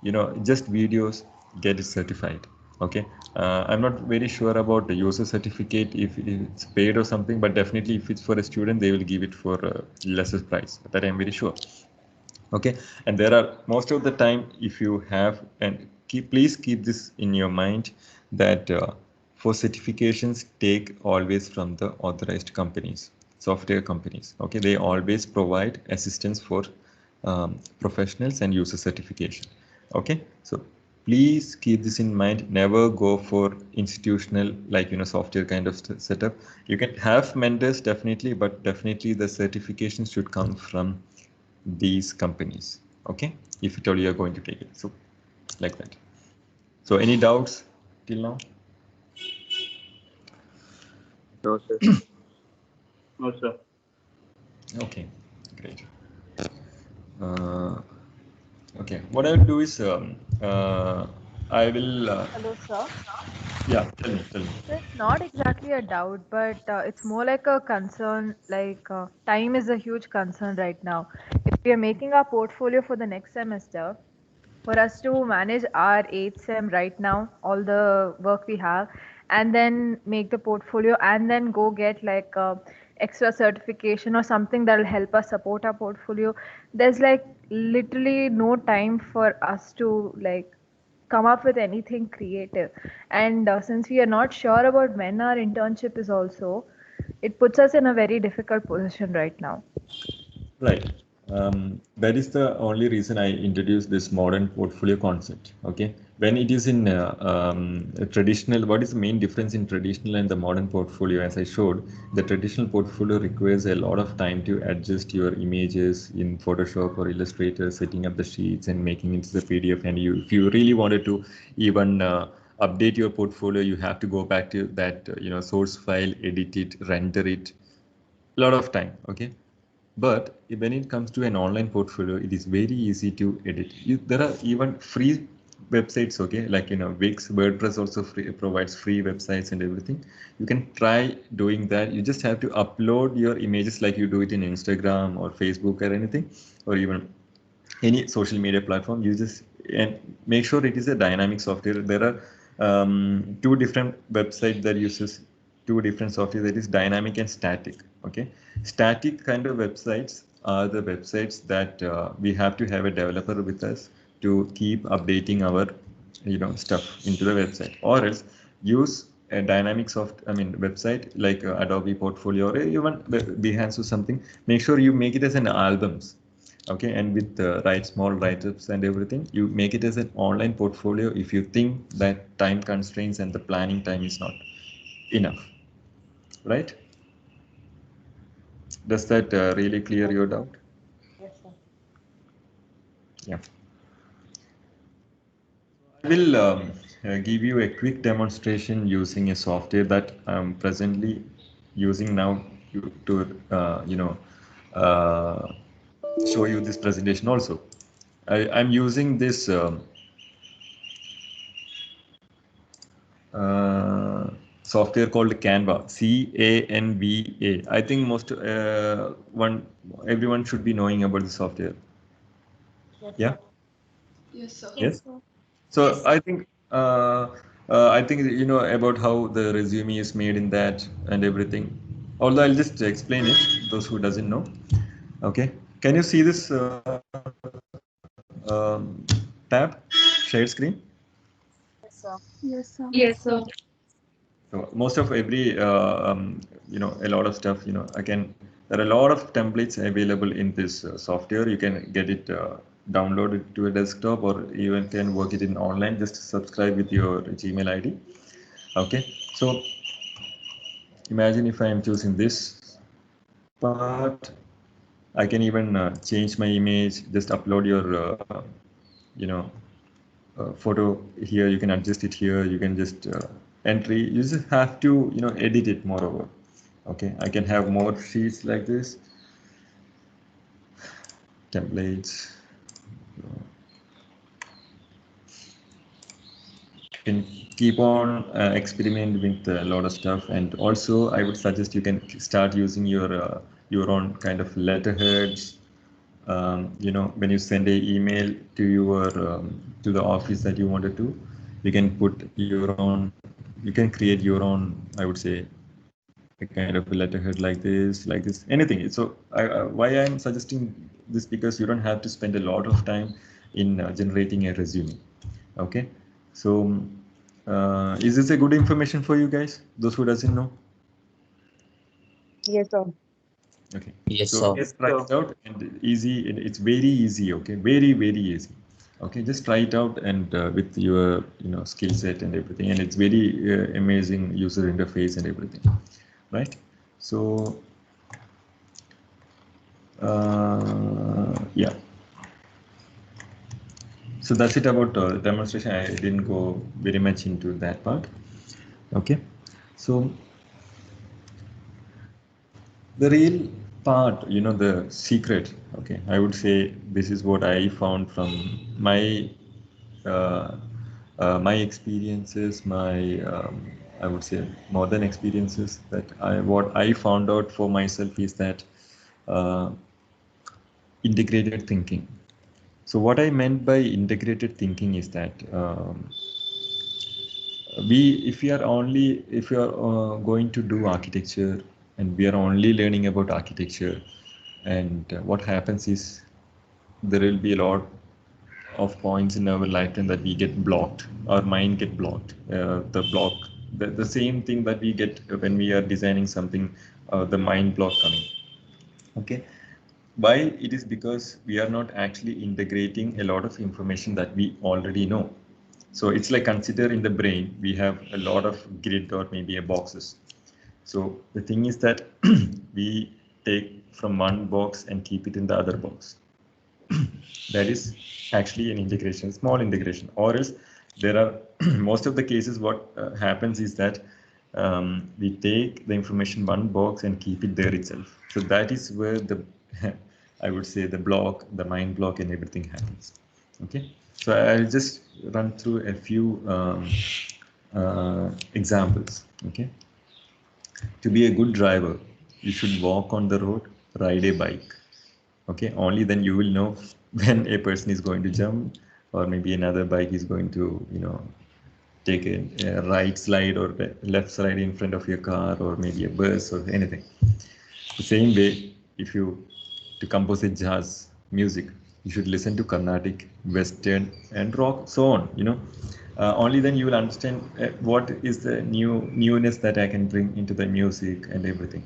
Speaker 3: just videos, get it certified. Okay, I'm not very sure about the user certificate, if it's paid or something, but definitely if it's for a student, they will give it for lesser price. That I'm very sure. Okay, and there are most of the time, if you have, and please keep this in your mind, that for certifications, take always from the authorized companies, software companies. Okay, they always provide assistance for professionals and user certification. Okay, so please keep this in mind. Never go for institutional, like software kind of setup. You can have mentors, definitely, but definitely the certifications should come from these companies. Okay, if at all you are going to take it. So like that. So any doubts till now?
Speaker 4: No, sir. No, sir.
Speaker 3: Okay, great. Okay, what I will do is I will
Speaker 9: Hello, sir.
Speaker 3: yeah, tell me.
Speaker 9: So it's not exactly a doubt, but it's more like a concern. Like time is a huge concern right now. If we are making our portfolio for the next semester, for us to manage our 8th sem right now, all the work we have, and then make the portfolio, and then go get like extra certification or something that will help us support our portfolio. There's like literally no time for us to like come up with anything creative. And since we are not sure about when our internship is also, it puts us in a very difficult position right now.
Speaker 3: Right. That is the only reason I introduced this modern portfolio concept. Okay. When it is in a traditional, what is the main difference in traditional and the modern portfolio? As I showed, the traditional portfolio requires a lot of time to adjust your images in Photoshop or Illustrator, setting up the sheets and making it to the PDF. And if you really wanted to even update your portfolio, you have to go back to that source file, edit it, render it. A lot of time. Okay. But when it comes to an online portfolio, it is very easy to edit. There are even free websites, okay, like Wix, WordPress also provides free websites and everything. You can try doing that. You just have to upload your images like you do it in Instagram or Facebook or anything, or even any social media platform. You just and make sure it is a dynamic software. There are two different websites that uses two different software, that is dynamic and static. Okay, static kind of websites are the websites that we have to have a developer with us to keep updating our stuff into the website, or else use a dynamic website like Adobe Portfolio or even Behance or something. Make sure you make it as an albums. Okay, and with the small write-ups and everything, you make it as an online portfolio if you think that time constraints and the planning time is not enough, right? Does that really clear your doubt?
Speaker 9: Yes, sir.
Speaker 3: Yeah. I will give you a quick demonstration using a software that I'm presently using now to show you this presentation also. I'm using this software called Canva, Canva. I think everyone should be knowing about the software.
Speaker 9: Yes,
Speaker 3: Yeah.
Speaker 9: sir.
Speaker 6: Yes, sir.
Speaker 3: Yes. So I think you know about how the resume is made in that and everything. Although I'll just explain it, those who doesn't know. Okay. Can you see this tab, share screen?
Speaker 9: Yes, sir.
Speaker 5: Yes, sir.
Speaker 6: Yes, sir.
Speaker 3: So most of every a lot of stuff, again, there are a lot of templates available in this software. You can get it download it to a desktop, or even can work it in online. Just subscribe with your Gmail ID. Okay, so imagine if I am choosing this part, I can even change my image, just upload your photo here. You can adjust it here. You can just entry. You just have to edit it moreover. Okay, I can have more sheets like this, templates. Can keep on experiment with a lot of stuff, and also I would suggest you can start using your own kind of letterheads. When you send an email to your to the office that you wanted to, you can put your own. You can create your own, I would say, a kind of a letterhead like this, anything. So why I'm suggesting this, because you don't have to spend a lot of time in generating a resume. Okay, so is this a good information for you guys, those who doesn't know?
Speaker 10: Yes, sir.
Speaker 3: Okay.
Speaker 11: Yes,
Speaker 3: So
Speaker 11: sir.
Speaker 3: just try it out, and easy. It's very easy. Okay, very easy. Okay, just try it out, and with your skill set and everything, and it's very amazing user interface and everything, right? So yeah. So that's it about demonstration. I didn't go very much into that part. Okay, so the real part, the secret. Okay, I would say this is what I found from my my experiences, my I would say more than experiences. That what I found out for myself is that integrated thinking. So what I meant by integrated thinking is that if we are going to do architecture, and we are only learning about architecture, and what happens is there will be a lot of points in our lifetime that we get blocked, our mind get blocked. The same thing that we get when we are designing something, the mind block coming. Okay, why? It is because we are not actually integrating a lot of information that we already know. So it's like, consider in the brain we have a lot of grid or maybe a boxes. So the thing is that we take from one box and keep it in the other box. That is actually an integration, small integration. Or else there are most of the cases what happens is that we take the information one box and keep it there itself. So that is where the I would say the block, the mind block, and everything happens. Okay, so I'll just run through a few examples. Okay, to be a good driver, you should walk on the road, ride a bike. Okay, only then you will know when a person is going to jump, or maybe another bike is going to take a right slide or left slide in front of your car, or maybe a bus or anything. The same way, if you to compose a jazz music, you should listen to Carnatic, Western, and rock, so on. Only then you will understand what is the newness that I can bring into the music and everything.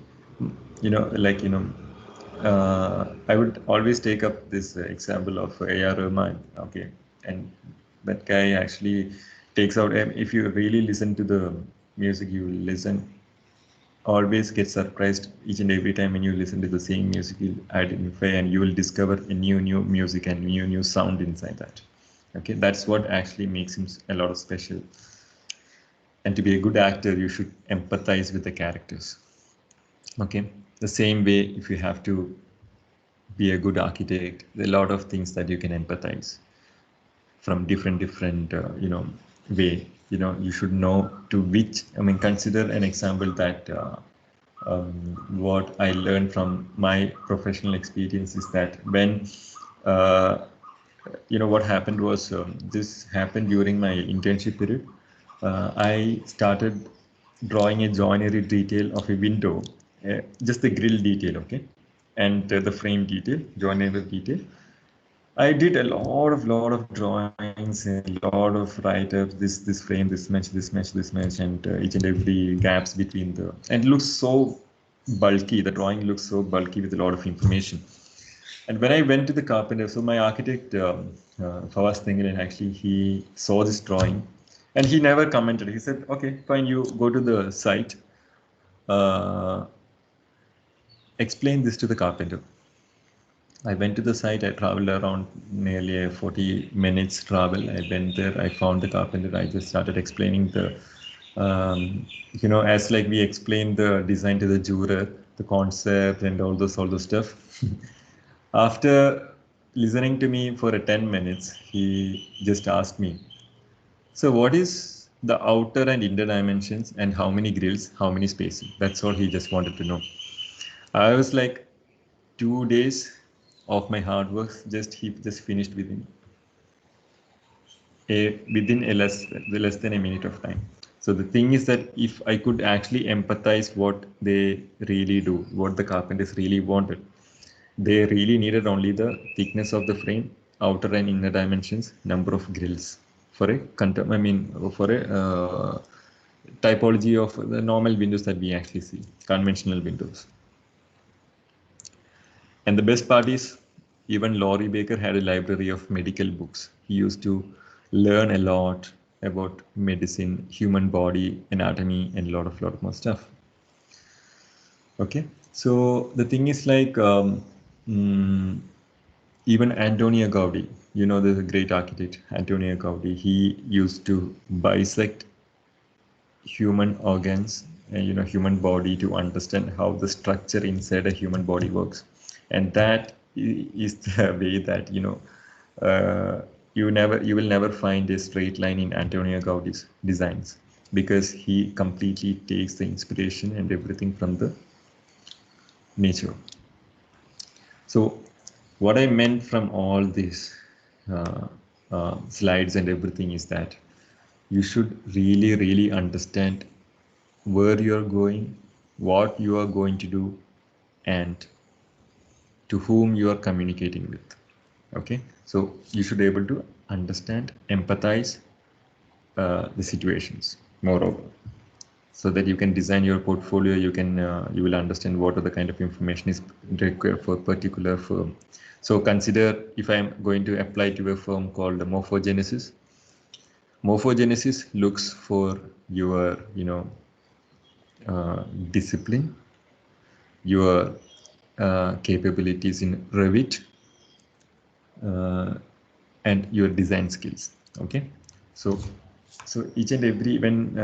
Speaker 3: I would always take up this example of A.R. Rahman. Okay, and that guy actually takes out. If you really listen to the music, you will always get surprised each and every time when you listen to the same music. You'll identify and you will discover a new music and new sound inside that. Okay, that's what actually makes him a lot of special. And to be a good actor, you should empathize with the characters. Okay, the same way, if you have to be a good architect, there are a lot of things that you can empathize from different way. You should know to which. Consider an example that what I learned from my professional experience is that when what happened was this happened during my internship period. I started drawing a joinery detail of a window, just the grill detail, okay, and the frame detail, joinery detail. I did a lot of drawings, a lot of write-ups, this frame, this match, and each and every gaps between and it looks so bulky. The drawing looks so bulky with a lot of information. And when I went to the carpenter, so my architect, Fawaz Tengilan, actually, he saw this drawing and he never commented. He said, okay, fine, you go to the site, explain this to the carpenter. I went to the site, I traveled around nearly a 40 minutes travel. I went there, I found the carpenter, I just started explaining the, as like we explained the design to the juror, the concept and all those stuff. After listening to me for 10 minutes, he just asked me, so what is the outer and inner dimensions and how many grills, how many spacing? That's all he just wanted to know. I was like, 2 days of my hard work, he just finished within less than a minute of time. So the thing is that if I could actually empathize what they really do, what the carpenters really wanted, they really needed only the thickness of the frame, outer and inner dimensions, number of grills for a typology of the normal windows that we actually see, conventional windows. And the best part is, even Laurie Baker had a library of medical books. He used to learn a lot about medicine, human body, anatomy, and a lot more stuff. Okay, so the thing is like, even Antonio Gaudi, the great architect, Antonio Gaudi, he used to bisect human organs and human body to understand how the structure inside a human body works. And that is the way that you will never find a straight line in Antonio Gaudi's designs, because he completely takes the inspiration and everything from the nature. So what I meant from all these slides and everything is that you should really understand where you are going, what you are going to do, and to whom you are communicating with. Okay, so you should be able to understand, empathize the situations moreover, so that you can design your portfolio. You will understand what are the kind of information is required for a particular firm. So consider if I am going to apply to a firm called Morphogenesis. Morphogenesis looks for your discipline, your capabilities in Revit, and your design skills. Okay, so each and every, when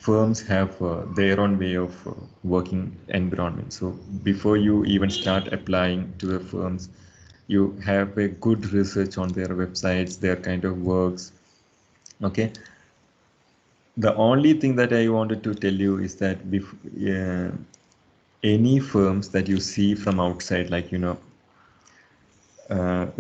Speaker 3: firms have their own way of working environment. So before you even start applying to the firms, you have a good research on their websites, their kind of works. Okay, the only thing that I wanted to tell you is that any firms that you see from outside, like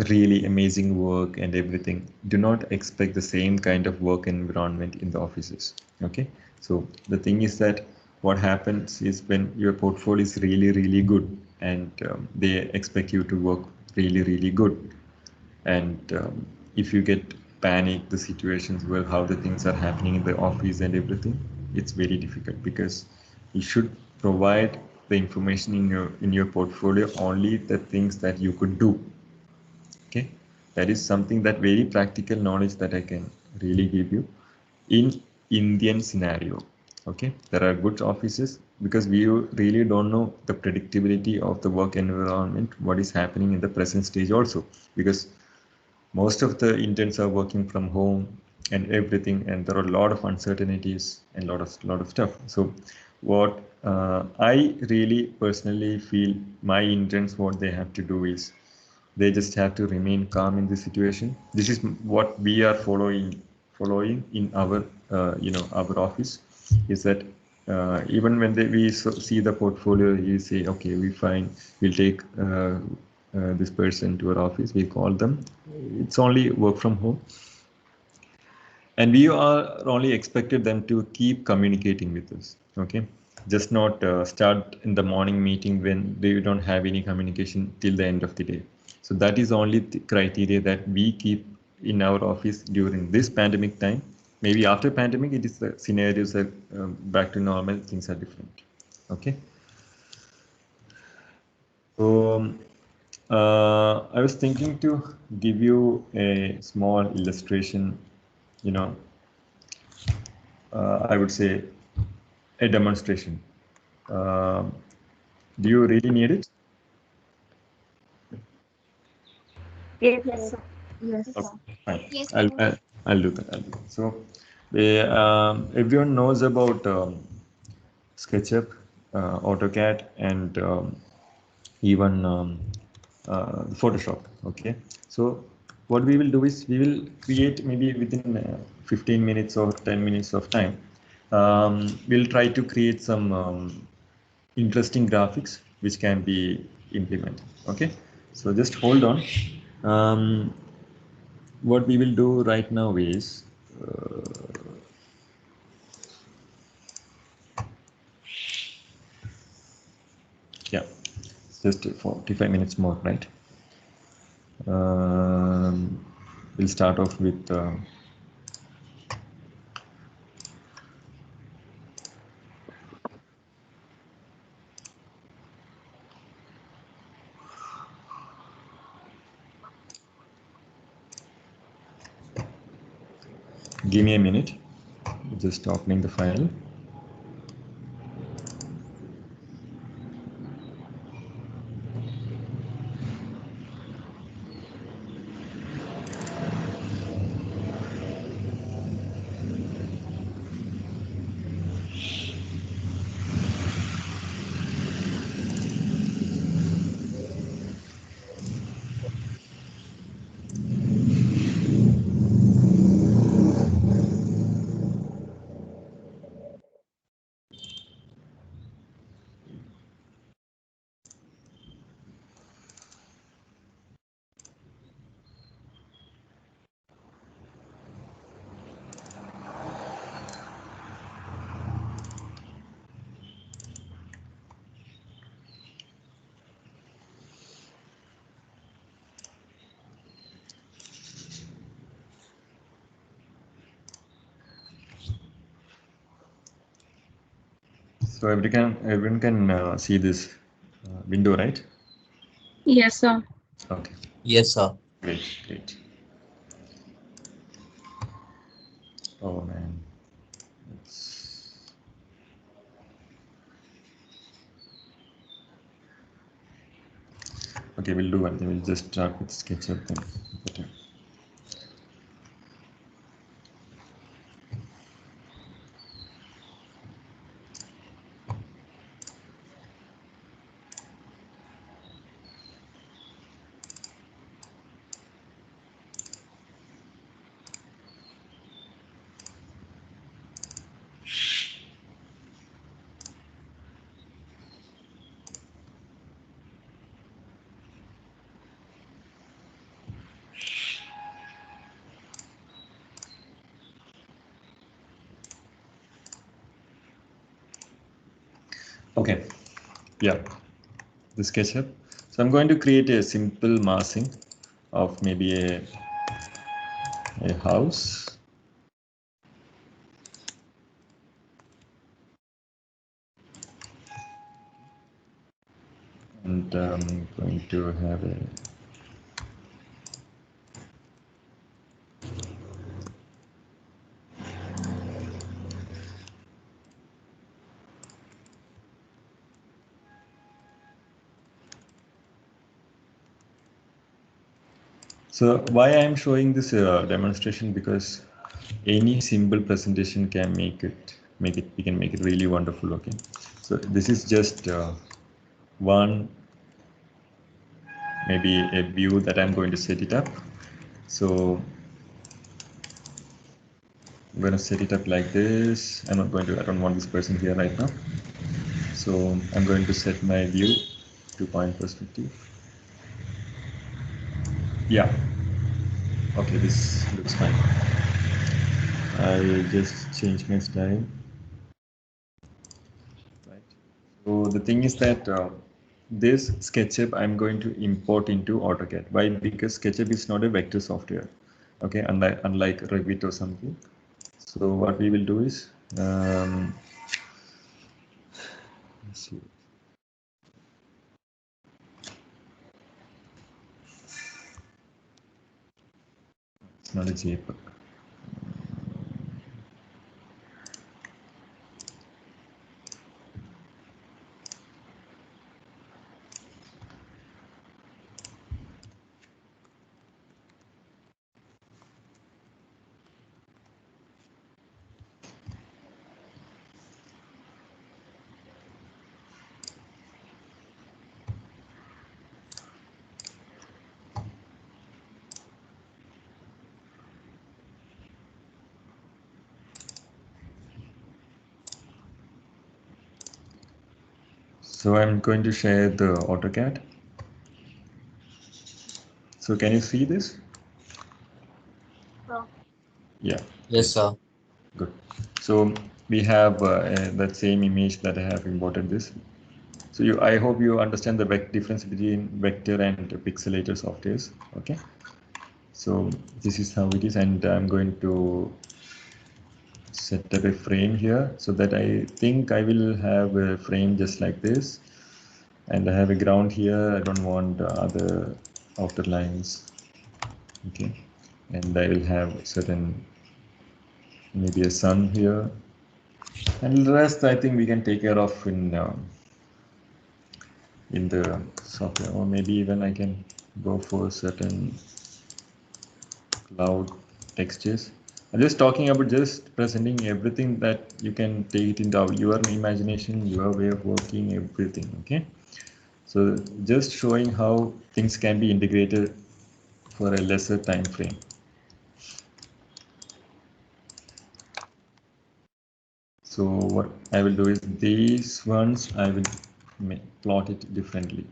Speaker 3: really amazing work and everything, do not expect the same kind of work environment in the offices. Okay, so the thing is that what happens is, when your portfolio is really good, and they expect you to work really good, and if you get panic, the situations where how the things are happening in the office and everything, it's very difficult, because you should provide the information in your portfolio, only the things that you could do. Okay, that is something, that very practical knowledge that I can really give you in Indian scenario. Okay, there are good offices, because we really don't know the predictability of the work environment, what is happening in the present stage also, because most of the interns are working from home and everything, and there are a lot of uncertainties and lot of stuff. So what I really personally feel, my interns, what they have to do is, they just have to remain calm in this situation. This is what we are following in our our office, is that even when we see the portfolio, you say, okay, we'll take this person to our office, we call them, it's only work from home, and we are only expected them to keep communicating with us. Okay, just not start in the morning meeting when they don't have any communication till the end of the day. So that is only the criteria that we keep in our office during this pandemic time. Maybe after pandemic, it is the scenarios are back to normal, things are different. Okay. So I was thinking to give you a small illustration, you know, I would say a demonstration. Do you really need it?
Speaker 5: Yes, sir. Yes,
Speaker 3: Okay,
Speaker 5: sir.
Speaker 3: fine.
Speaker 5: Yes,
Speaker 3: I'll do that. I'll do that. So, everyone knows about SketchUp, AutoCAD, and even Photoshop. Okay. So what we will do is we will create maybe within 15 minutes or 10 minutes of time. We'll try to create some interesting graphics which can be implemented. Okay. So just hold on. What we will do right now is yeah, just 45 minutes more, right? We'll start off with give me a minute, just opening the file. So everyone can see this window, right?
Speaker 5: Yes, sir.
Speaker 3: Okay.
Speaker 10: Yes, sir.
Speaker 3: Great, great. Oh man. Okay, we'll do one thing. We'll just start with SketchUp then. Okay. Okay. Yeah. The SketchUp. So I'm going to create a simple massing of maybe a house. And I'm going to have a So why I am showing this demonstration, because any simple presentation can we can make it really wonderful. Okay, so this is just one, maybe a view that I'm going to set it up. So I'm going to set it up like this. I don't want this person here right now. So I'm going to set my view to point perspective. Yeah. Okay, this looks fine. I'll just change my style. Right. So the thing is that this SketchUp I'm going to import into AutoCAD. Why? Because SketchUp is not a vector software. Okay, unlike Revit or something. So what we will do is let's see. not a JPEG. So I'm going to share the AutoCAD. So can you see this? Yeah.
Speaker 10: Yes, sir.
Speaker 3: Good. So we have that same image that I have imported this. So I hope you understand the difference between vector and pixelator softwares. Okay. So this is how it is, and I'm going to set up a frame here so that I think I will have a frame just like this, and I have a ground here. I don't want other outer lines. Okay, and I will have certain, maybe a sun here, and the rest I think we can take care of in the software, or maybe even I can go for certain cloud textures. I'm just talking about just presenting everything that you can take it into your imagination, your way of working, everything. Okay, so just showing how things can be integrated for a lesser time frame. So what I will do is these ones I will plot it differently.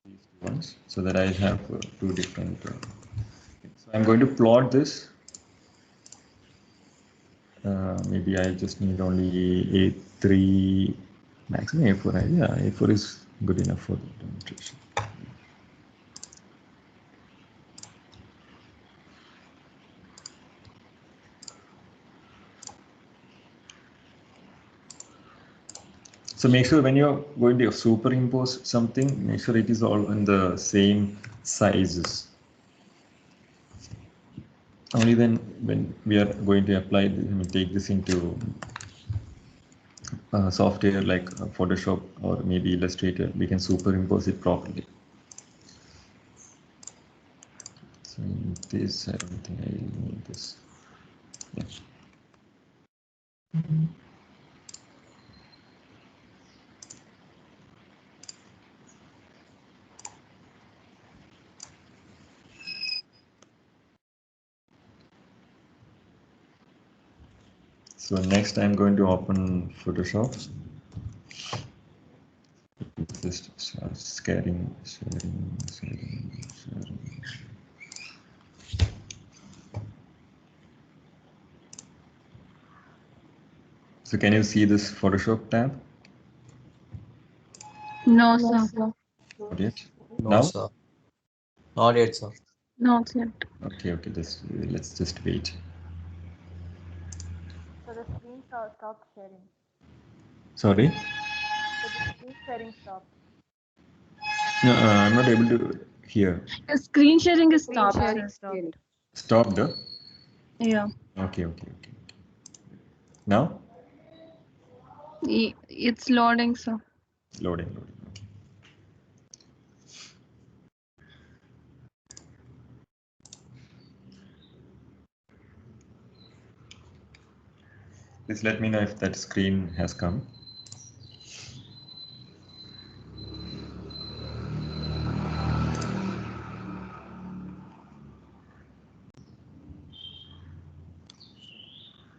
Speaker 3: These two ones, so that I have two different. So I'm going to plot this. Maybe I just need only A3, maximum A4. Right? Yeah, A4 is good enough for the demonstration. So make sure when you're going to superimpose something, make sure it is all in the same sizes. Only then when we are going to apply, take this into software like Photoshop or maybe Illustrator, we can superimpose it properly. So in this, I don't think I need this. Yeah. So next I'm going to open Photoshop. Just start sharing. So can you see this Photoshop tab?
Speaker 5: No, sir.
Speaker 3: Not yet?
Speaker 10: No,
Speaker 3: Now?
Speaker 10: sir. Not yet, sir.
Speaker 5: Not yet.
Speaker 3: Okay, let's just wait.
Speaker 9: So the screen stopped sharing.
Speaker 3: Sorry?
Speaker 9: So the screen sharing stopped.
Speaker 3: No, I'm not able to hear.
Speaker 5: The screen sharing is
Speaker 9: Screen
Speaker 5: stopped,
Speaker 9: sharing
Speaker 5: sir.
Speaker 9: stopped.
Speaker 3: Stopped?
Speaker 5: Yeah.
Speaker 3: Okay. Now?
Speaker 5: It's loading, sir.
Speaker 3: Loading. Okay. Please let me know if that screen has come.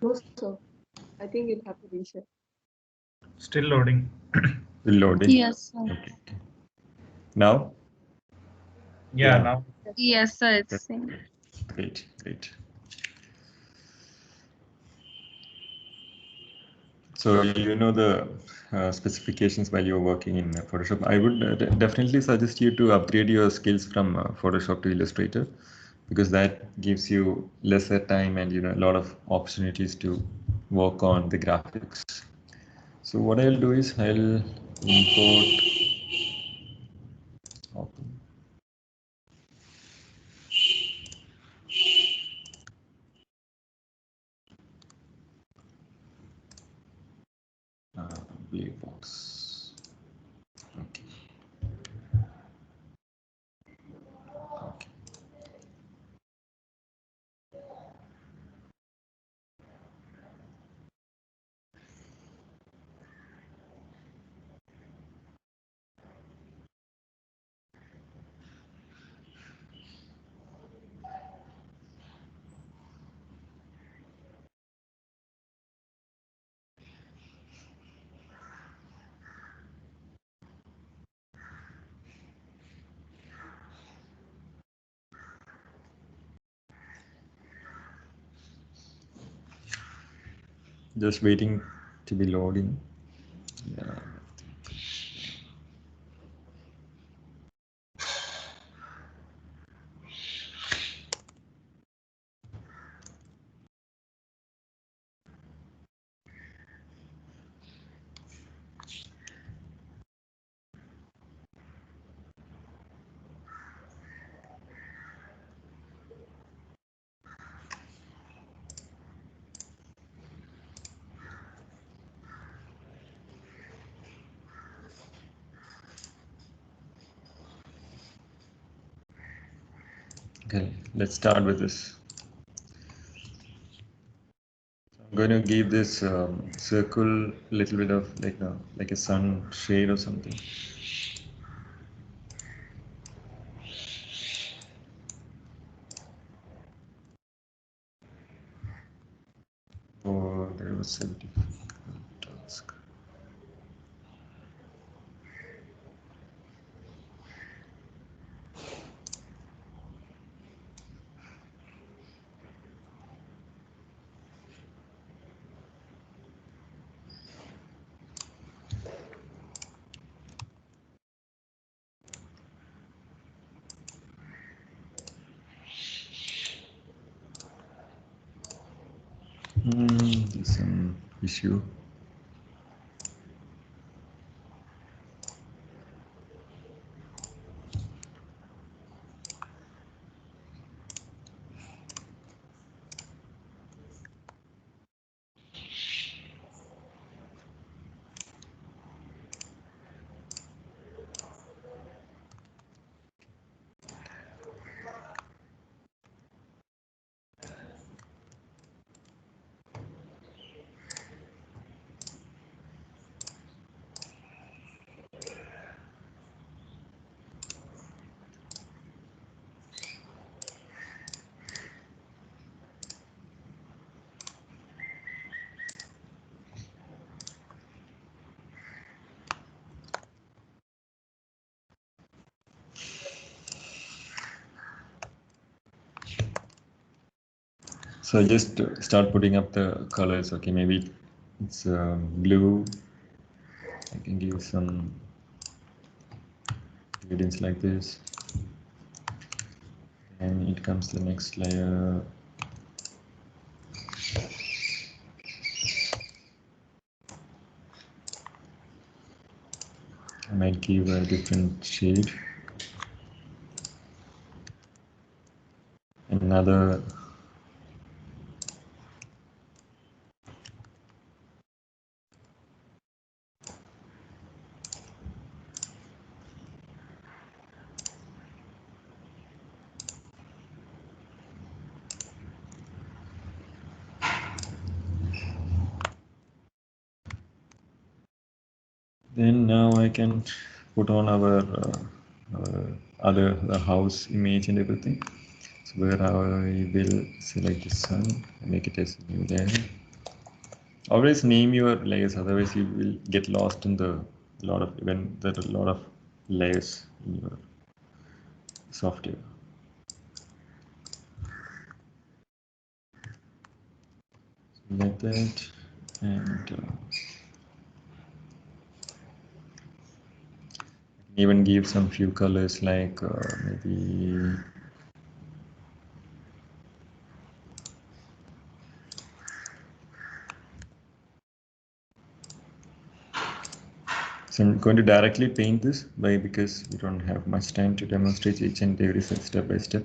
Speaker 6: No, sir. I think you'll have to reshare.
Speaker 2: Still loading.
Speaker 3: Loading?
Speaker 5: Yes, sir.
Speaker 3: Okay. Now?
Speaker 2: Yeah, now.
Speaker 5: Yes, sir. It's same.
Speaker 3: Great. So you know the specifications while you're working in Photoshop. I would definitely suggest you to upgrade your skills from Photoshop to Illustrator, because that gives you lesser time and a lot of opportunities to work on the graphics. So what I'll do is I'll import. Open. Just waiting to be loading. Yeah. Okay, let's start with this. I'm going to give this circle a little bit of like a sun shade or something. Oh, there was a difficult task. There's some issue. So just start putting up the colors. Okay, maybe it's blue. I can give some gradients like this. And it comes to the next layer. I might give a different shade. Another then now I can put on our other house image and everything. So where I will select the sun, make it as new layer. Always name your layers, otherwise you will get lost in the when there are a lot of layers in your software. Like that, and even give some few colors like maybe so I'm going to directly paint this because we don't have much time to demonstrate each and every step by step.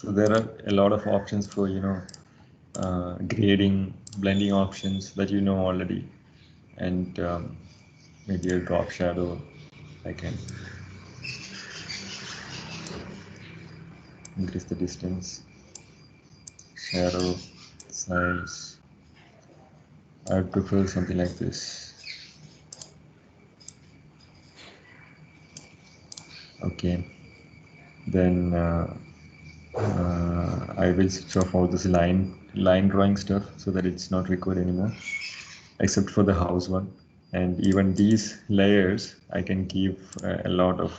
Speaker 3: So there are a lot of options for, grading, blending options that you know already. And maybe a drop shadow. I can increase the distance, shadow, size. I would prefer something like this. Okay. Then I will switch off all this line drawing stuff so that it's not required anymore, except for the house one. And even these layers, I can give a lot of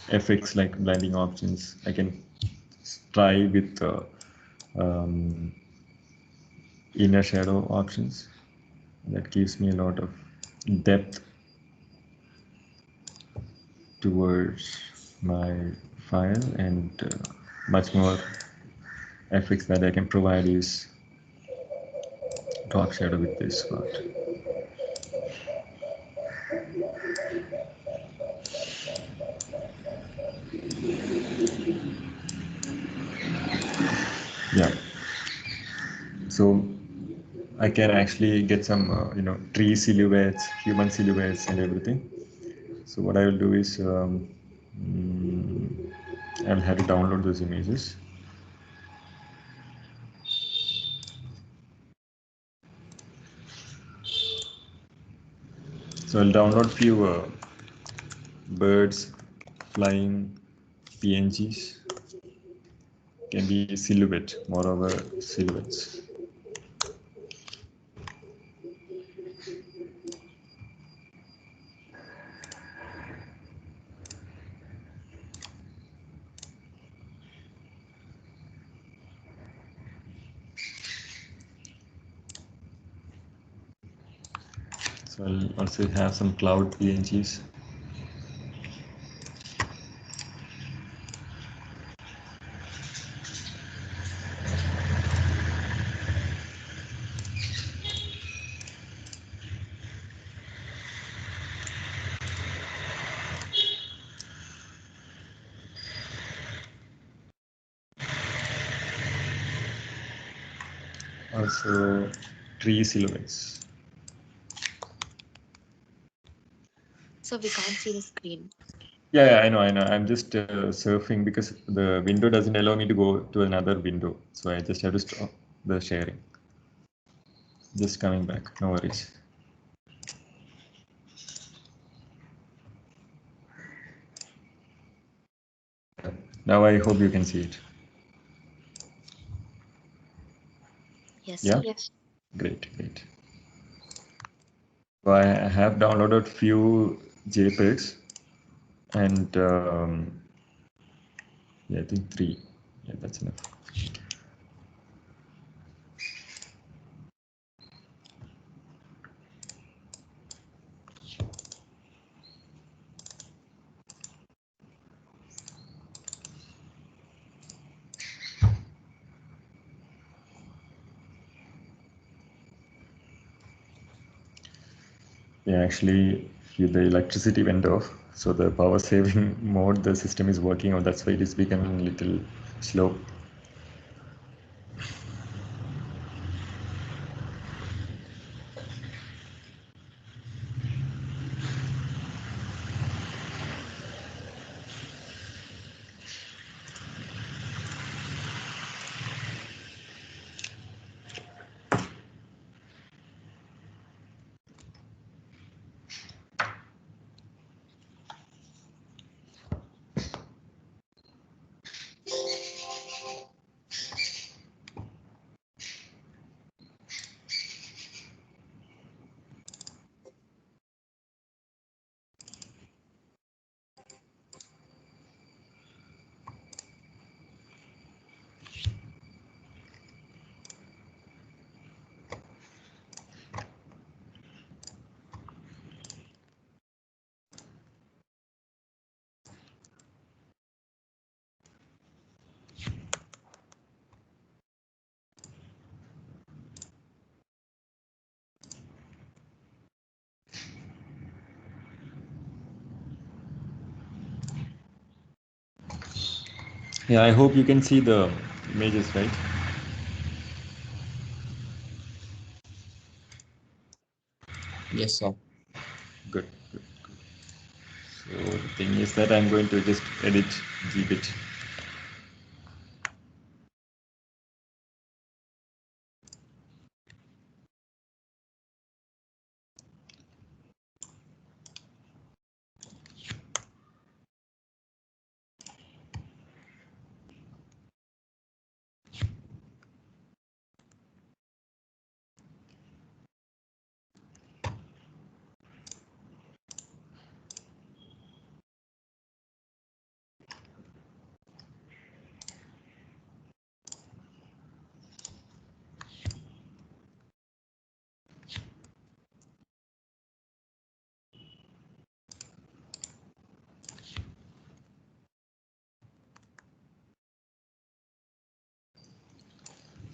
Speaker 3: effects like blending options. I can try with um, inner shadow options. That gives me a lot of depth towards my file, and much more effects that I can provide is drop shadow with this part. Yeah. So I can actually get some, tree silhouettes, human silhouettes, and everything. So what I will do is I'll have to download those images. So I'll download few birds flying PNGs. Can be silhouette, moreover silhouettes. So I'll also have some cloud PNGs. Also tree silhouettes.
Speaker 11: So we can't see the screen.
Speaker 3: Yeah, I know. I'm just surfing because the window doesn't allow me to go to another window. So I just have to stop the sharing. Just coming back, no worries. Now I hope you can see it.
Speaker 11: Yes,
Speaker 3: Yeah?
Speaker 11: sir.
Speaker 3: Yes. Great. So I have downloaded few JPEGs, and yeah, I think 3. Yeah, that's enough. Yeah, actually, the electricity went off, so the power saving mode the system is working on. That's why it is becoming a little slow. Yeah, I hope you can see the images, right?
Speaker 10: Yes, sir.
Speaker 3: Good, good, good. So the thing is that I'm going to just edit gbit.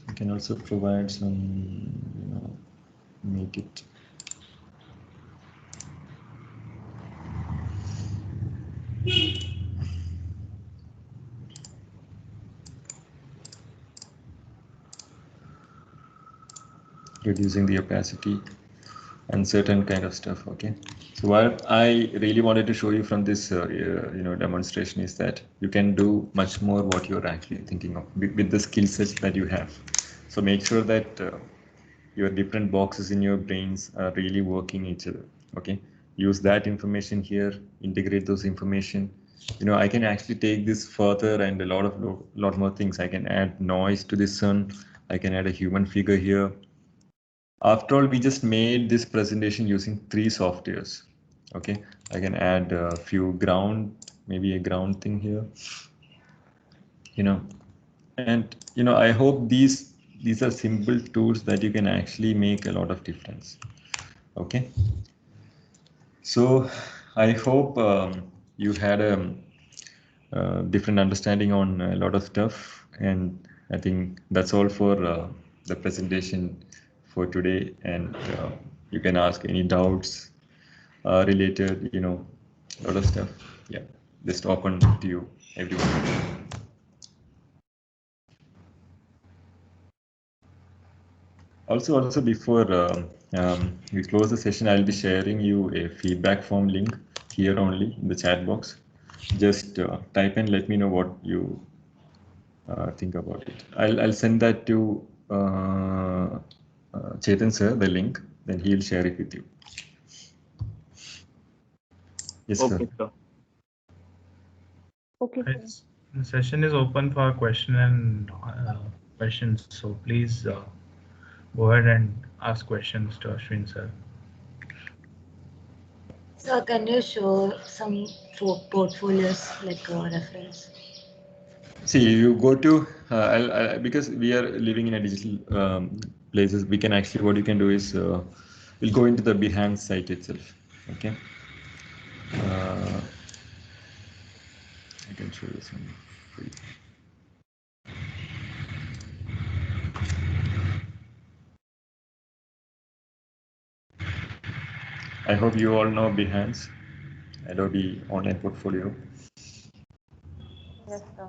Speaker 3: You can also provide some, make it. Reducing the opacity and certain kind of stuff. Okay, so what I really wanted to show you from this demonstration is that you can do much more what you're actually thinking of with the skill sets that you have. So make sure that your different boxes in your brains are really working each other. Okay, use that information here, integrate those information. I can actually take this further and a lot more things. I can add noise to the sun. I can add a human figure here. After all, we just made this presentation using 3 softwares. Okay, I can add a few maybe a ground thing here. And I hope these are simple tools that you can actually make a lot of difference. Okay, so I hope you had a different understanding on a lot of stuff, and I think that's all for the presentation for today. And you can ask any doubts related, a lot of stuff. Yeah, just open to you, everyone. Also before we close the session, I'll be sharing you a feedback form link here only in the chat box. Just type and let me know what you think about it. I'll send that to Chetan sir, the link, then he'll share it with you. Yes,
Speaker 4: Okay,
Speaker 3: sir.
Speaker 2: Okay. The session is open for questions, so please go ahead and ask questions to Ashwin sir.
Speaker 8: So can you show some portfolios like a reference?
Speaker 3: See, you go to because we are living in a digital places. We can actually, what you can do is we'll go into the Behance site itself. Okay, I can show you some free. I hope you all know Behance, Adobe Online Portfolio.
Speaker 9: Yes, sir.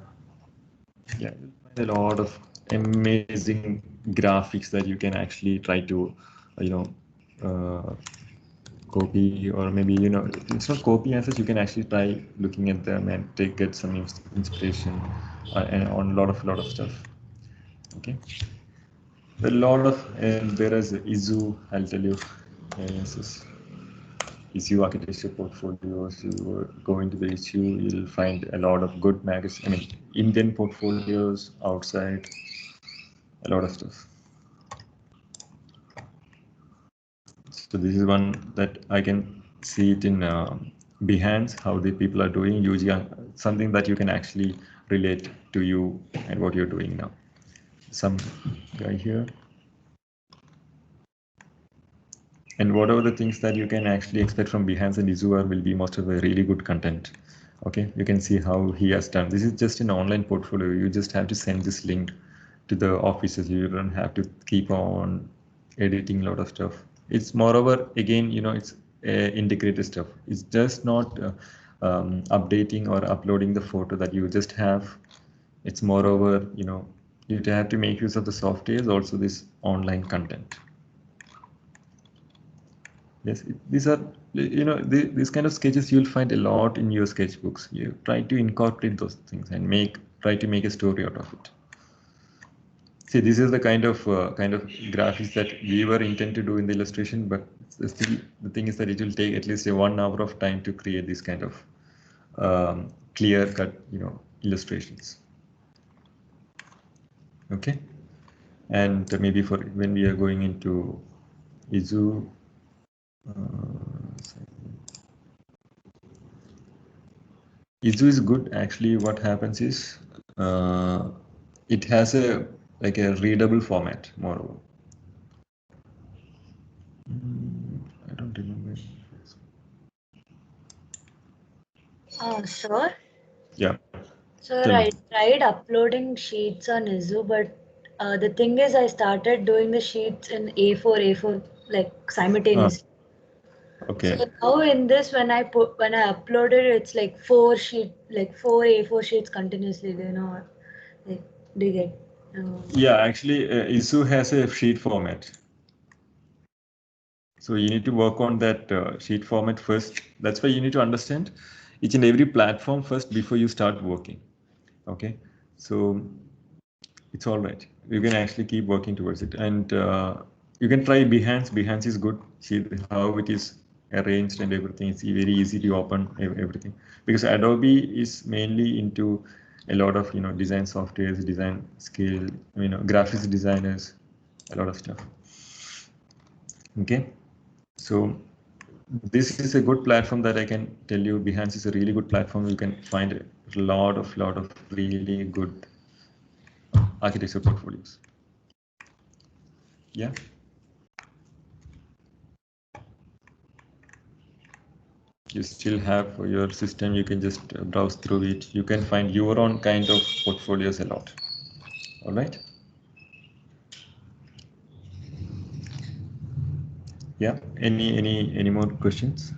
Speaker 3: Yeah, you'll find a lot of amazing graphics that you can actually try to, copy, or maybe it's not copy as such. You can actually try looking at them and get some inspiration and on a lot of stuff. Okay, a lot of, and there is Izu. I'll tell you, Izu architecture portfolios. You go into the issue, you'll find a lot of good magazines. I mean, Indian portfolios outside, a lot of stuff. So this is one that I can see it in Behance, how the people are doing, using something that you can actually relate to you and what you're doing now. Some guy here. And whatever the things that you can actually expect from Behance and Izuar will be most of the really good content. Okay, you can see how he has done. This is just an online portfolio. You just have to send this link to the offices. You don't have to keep on editing a lot of stuff. It's moreover, again, it's integrated stuff. It's just not updating or uploading the photo that you just have It's moreover, you have to make use of the softwares, also this online content. Yes, these are, these kind of sketches you'll find a lot in your sketchbooks. You try to incorporate those things and try to make a story out of it. See, this is the kind of graphics that we were intended to do in the illustration, but still the thing is that it will take at least 1 hour of time to create this kind of clear-cut, illustrations. Okay, and maybe for when we are going into Izu. Izu is good. Actually, what happens is it has a readable format. Moreover, I don't remember.
Speaker 8: Sir?
Speaker 3: Yeah.
Speaker 8: Sir,
Speaker 3: Tell
Speaker 8: I
Speaker 3: me.
Speaker 8: tried uploading sheets on Izu, but the thing is, I started doing the sheets in A4, like simultaneously.
Speaker 3: Okay.
Speaker 8: So now in this, when I uploaded, it's like 4 A4 sheets continuously. Like do you get?
Speaker 3: Yeah, actually, Izu has a sheet format. So you need to work on that sheet format first. That's why you need to understand each and every platform first before you start working. Okay, so it's all right. You can actually keep working towards it, and you can try Behance. Behance is good. See how it is arranged and everything. It's very easy to open everything, because Adobe is mainly into a lot of design softwares, design skill, graphics designers, a lot of stuff. Okay, so this is a good platform that I can tell you. Behance is a really good platform. You can find a lot of really good architecture portfolios. Yeah. You still have for your system, you can just browse through it. You can find your own kind of portfolios a lot. All right. Yeah. Any more questions?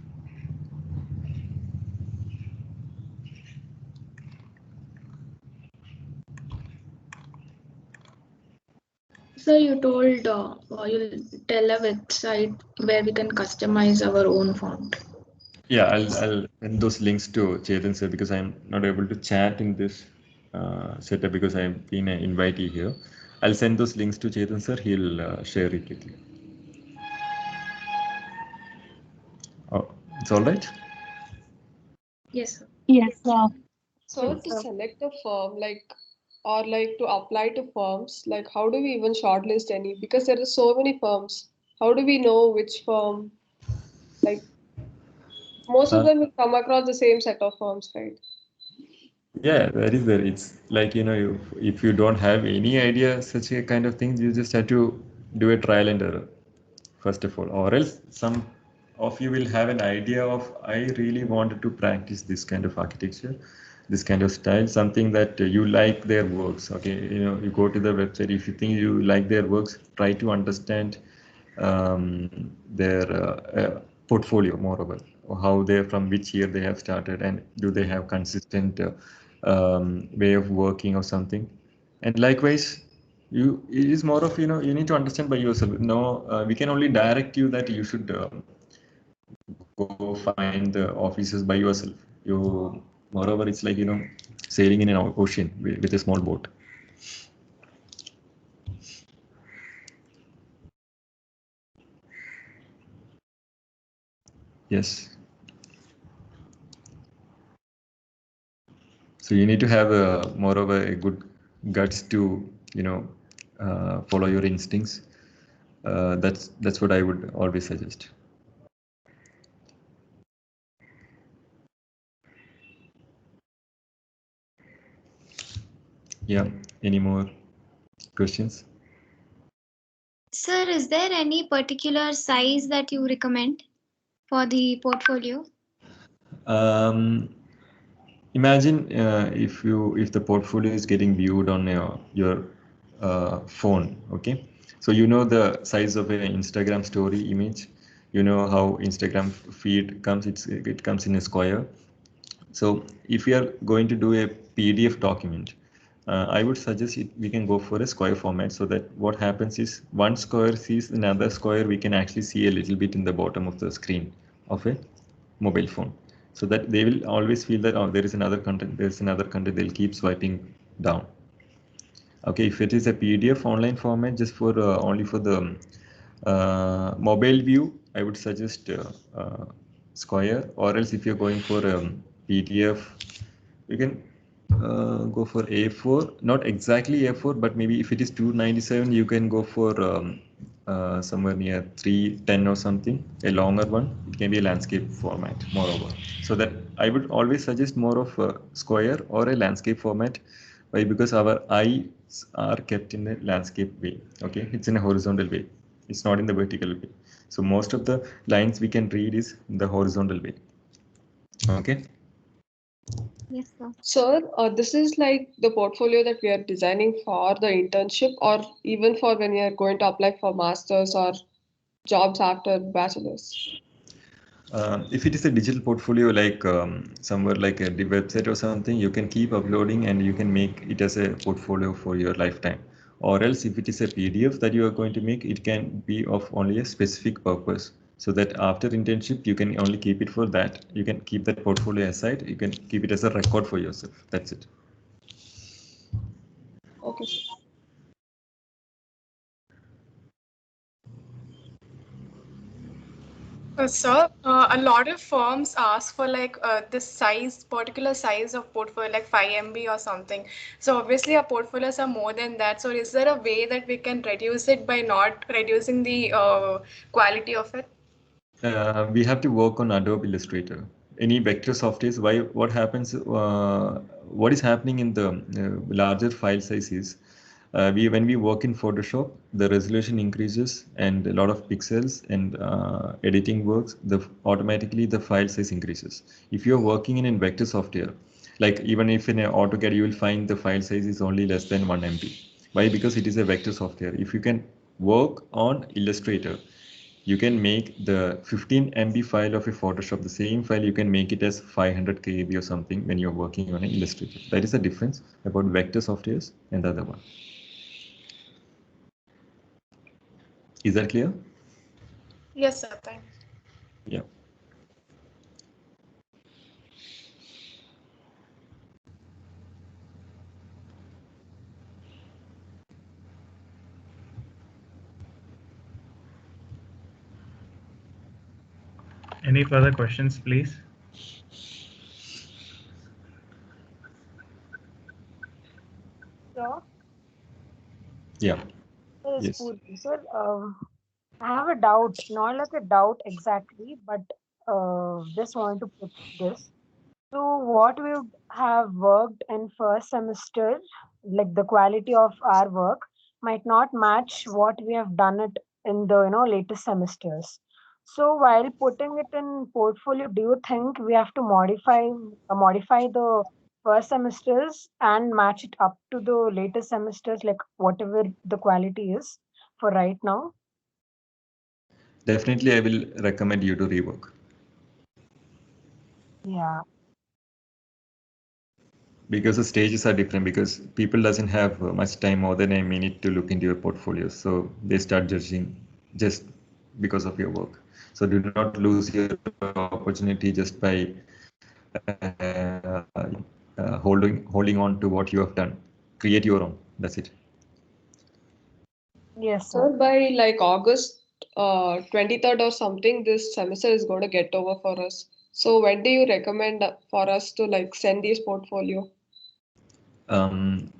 Speaker 12: So you told you'll tell a website where we can customize our own font.
Speaker 3: Yeah, I'll send those links to Chetan sir, because I'm not able to chat in this setup because I've been an invitee here. I'll send those links to Chetan sir. He'll share it with you. Oh, it's all right.
Speaker 12: Yes, sir.
Speaker 5: Yes, sir.
Speaker 6: So to select a firm, or to apply to firms, how do we even shortlist any? Because there are so many firms. How do we know which firm? Like most of them will come across the same set of firms, right?
Speaker 3: Yeah, that is there. It's like, if you don't have any idea, such a kind of thing, you just have to do a trial and error, first of all. Or else some of you will have an idea of, I really wanted to practice this kind of architecture, this kind of style, something that you like their works. Okay, you go to the website. If you think you like their works, try to understand their portfolio moreover, or how they, from which year they have started, and do they have consistent way of working or something. And likewise, it is more of, you need to understand by yourself. No, we can only direct you that you should go find the offices by yourself. Moreover, it's like, sailing in an ocean with a small boat. Yes. So you need to have more of a good guts to, follow your instincts. That's what I would always suggest. Yeah. Any more questions?
Speaker 11: Sir, is there any particular size that you recommend for the portfolio?
Speaker 3: Imagine if the portfolio is getting viewed on your phone. Okay, so the size of an Instagram story image. You know how Instagram feed comes. It comes in a square. So if you are going to do a PDF document, I would suggest we can go for a square format, so that what happens is one square sees another square, we can actually see a little bit in the bottom of the screen of a mobile phone, so that they will always feel that, oh, there is another content, there's another content, they'll keep swiping down. Okay, if it is a PDF online format, just for only for the mobile view, I would suggest Square, or else if you're going for PDF, you can go for A4, not exactly A4, but maybe if it is 297, you can go for somewhere near 310 or something, a longer one. It can be a landscape format, moreover. So that I would always suggest more of a square or a landscape format. Why? Because our eyes are kept in a landscape way. Okay, it's in a horizontal way. It's not in the vertical way. So most of the lines we can read is in the horizontal way. Okay.
Speaker 11: Yes, sir.
Speaker 6: Sir, this is like the portfolio that we are designing for the internship, or even for when we are going to apply for masters or jobs after bachelor's.
Speaker 3: If it is a digital portfolio, like somewhere like a website or something, you can keep uploading and you can make it as a portfolio for your lifetime. Or else if it is a PDF that you are going to make, it can be of only a specific purpose. So that after internship, you can only keep it for that. You can keep that portfolio aside. You can keep it as a record for yourself. That's it.
Speaker 6: Okay, sir.
Speaker 13: Sir, a lot of firms ask for like this size, particular size of portfolio, like 5 MB or something. So obviously our portfolios are more than that. So is there a way that we can reduce it by not reducing the quality of it?
Speaker 3: We have to work on Adobe Illustrator. Any vector softwares, what happens, what is happening in the larger file size is, when we work in Photoshop, the resolution increases and a lot of pixels and editing works, automatically the file size increases. If you're working in vector software, like even if in an AutoCAD, you will find the file size is only less than 1 MB. Why? Because it is a vector software. If you can work on Illustrator, you can make the 15 MB file of a Photoshop, the same file, you can make it as 500 KB or something when you're working on an Illustrator. That is the difference about vector softwares and the other one. Is that clear?
Speaker 13: Yes, sir. Thanks.
Speaker 3: Yeah.
Speaker 2: Any further questions, please?
Speaker 14: Sir,
Speaker 3: Yeah.
Speaker 14: yes,
Speaker 3: Yes.
Speaker 14: Purvi. Sir, I have a doubt, not like a doubt exactly, but just want to put this. So, what we would have worked in first semester, like the quality of our work, might not match what we have done it in the latest semesters. So, while putting it in portfolio, do you think we have to modify the first semesters and match it up to the latest semesters, like whatever the quality is for right now?
Speaker 3: Definitely, I will recommend you to rework.
Speaker 14: Yeah.
Speaker 3: Because the stages are different, because people doesn't have much time, more than a minute, to look into your portfolio. So they start judging just because of your work. So do not lose your opportunity just by holding on to what you have done. Create your own. That's it.
Speaker 14: Yes,
Speaker 6: Sir,
Speaker 14: sir.
Speaker 6: by like August 23rd or something, this semester is going to get over for us. So when do you recommend for us to like send this portfolio?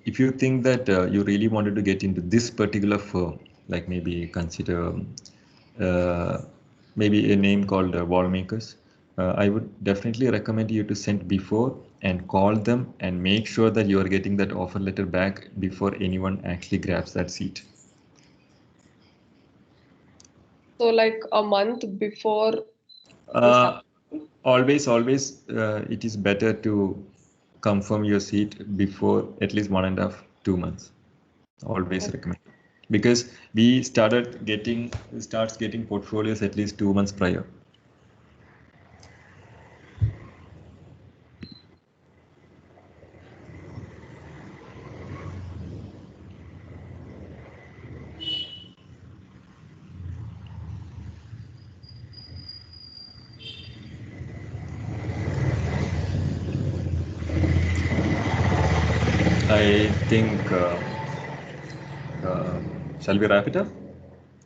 Speaker 3: If you think that you really wanted to get into this particular firm, like maybe consider maybe a name called Wallmakers, I would definitely recommend you to send before and call them and make sure that you are getting that offer letter back before anyone actually grabs that seat.
Speaker 6: So like a month before this
Speaker 3: Uh, always, it is better to confirm your seat before at least 1.5, 2 months. Always recommend, because we starts getting portfolios at least 2 months prior. I think, shall we wrap it up?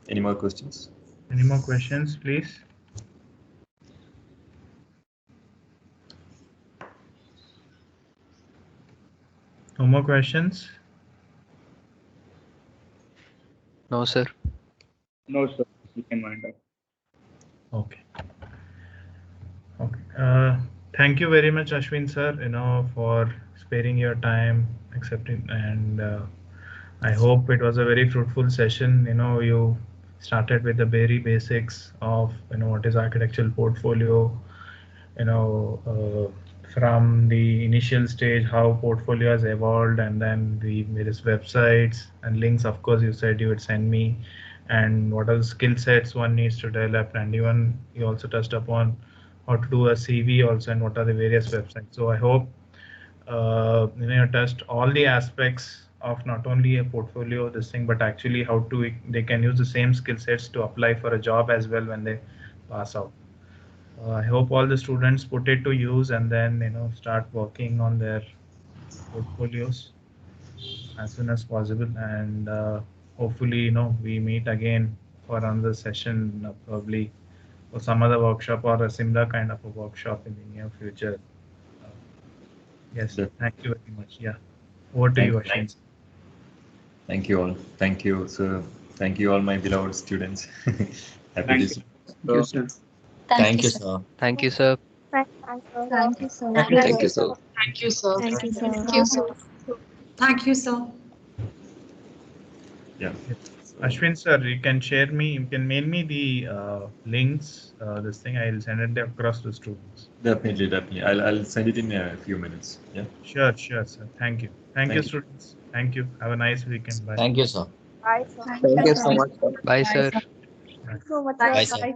Speaker 3: Any more questions?
Speaker 2: Any more questions, please? No more questions?
Speaker 10: No, sir.
Speaker 4: No, sir. You can wind up.
Speaker 2: Okay. Thank you very much, Ashwin sir, for sparing your time, accepting, and I hope it was a very fruitful session. You started with the very basics of what is architectural portfolio, from the initial stage, how portfolio has evolved, and then the various websites and links. Of course, you said you would send me, and what are the skill sets one needs to develop, and even you also touched upon how to do a CV also, and what are the various websites. So I hope you touched all the aspects of not only a portfolio, this thing, but actually how to they can use the same skill sets to apply for a job as well when they pass out. I hope all the students put it to use and then start working on their portfolios as soon as possible, and hopefully we meet again for another session, probably or some other workshop or a similar kind of a workshop in the near future. Yes, thank you very much. Yeah, over to you, Ashwin.
Speaker 3: Thank you all. Thank you, sir. Thank you all, my beloved students. Happy
Speaker 4: Thank
Speaker 3: to
Speaker 4: you, sir.
Speaker 10: Thank you, sir. Thank you, sir.
Speaker 11: Thank you, sir.
Speaker 10: Thank you, sir.
Speaker 15: Thank you, sir.
Speaker 11: Thank you, sir.
Speaker 15: Thank you, sir. Thank you, sir.
Speaker 3: Yeah.
Speaker 2: Ashwin sir, you can mail me the links, this thing, I'll send it across to students.
Speaker 3: Definitely. I'll send it in a few minutes. Yeah.
Speaker 2: Sure, sir. Thank you. Thank you, students. Thank you. Have a nice weekend. Bye.
Speaker 10: Thank you, sir.
Speaker 14: Bye, sir.
Speaker 10: Thank you so much, sir. Bye, sir.
Speaker 14: Thank you so much,
Speaker 10: Bye,
Speaker 14: sir.
Speaker 10: sir.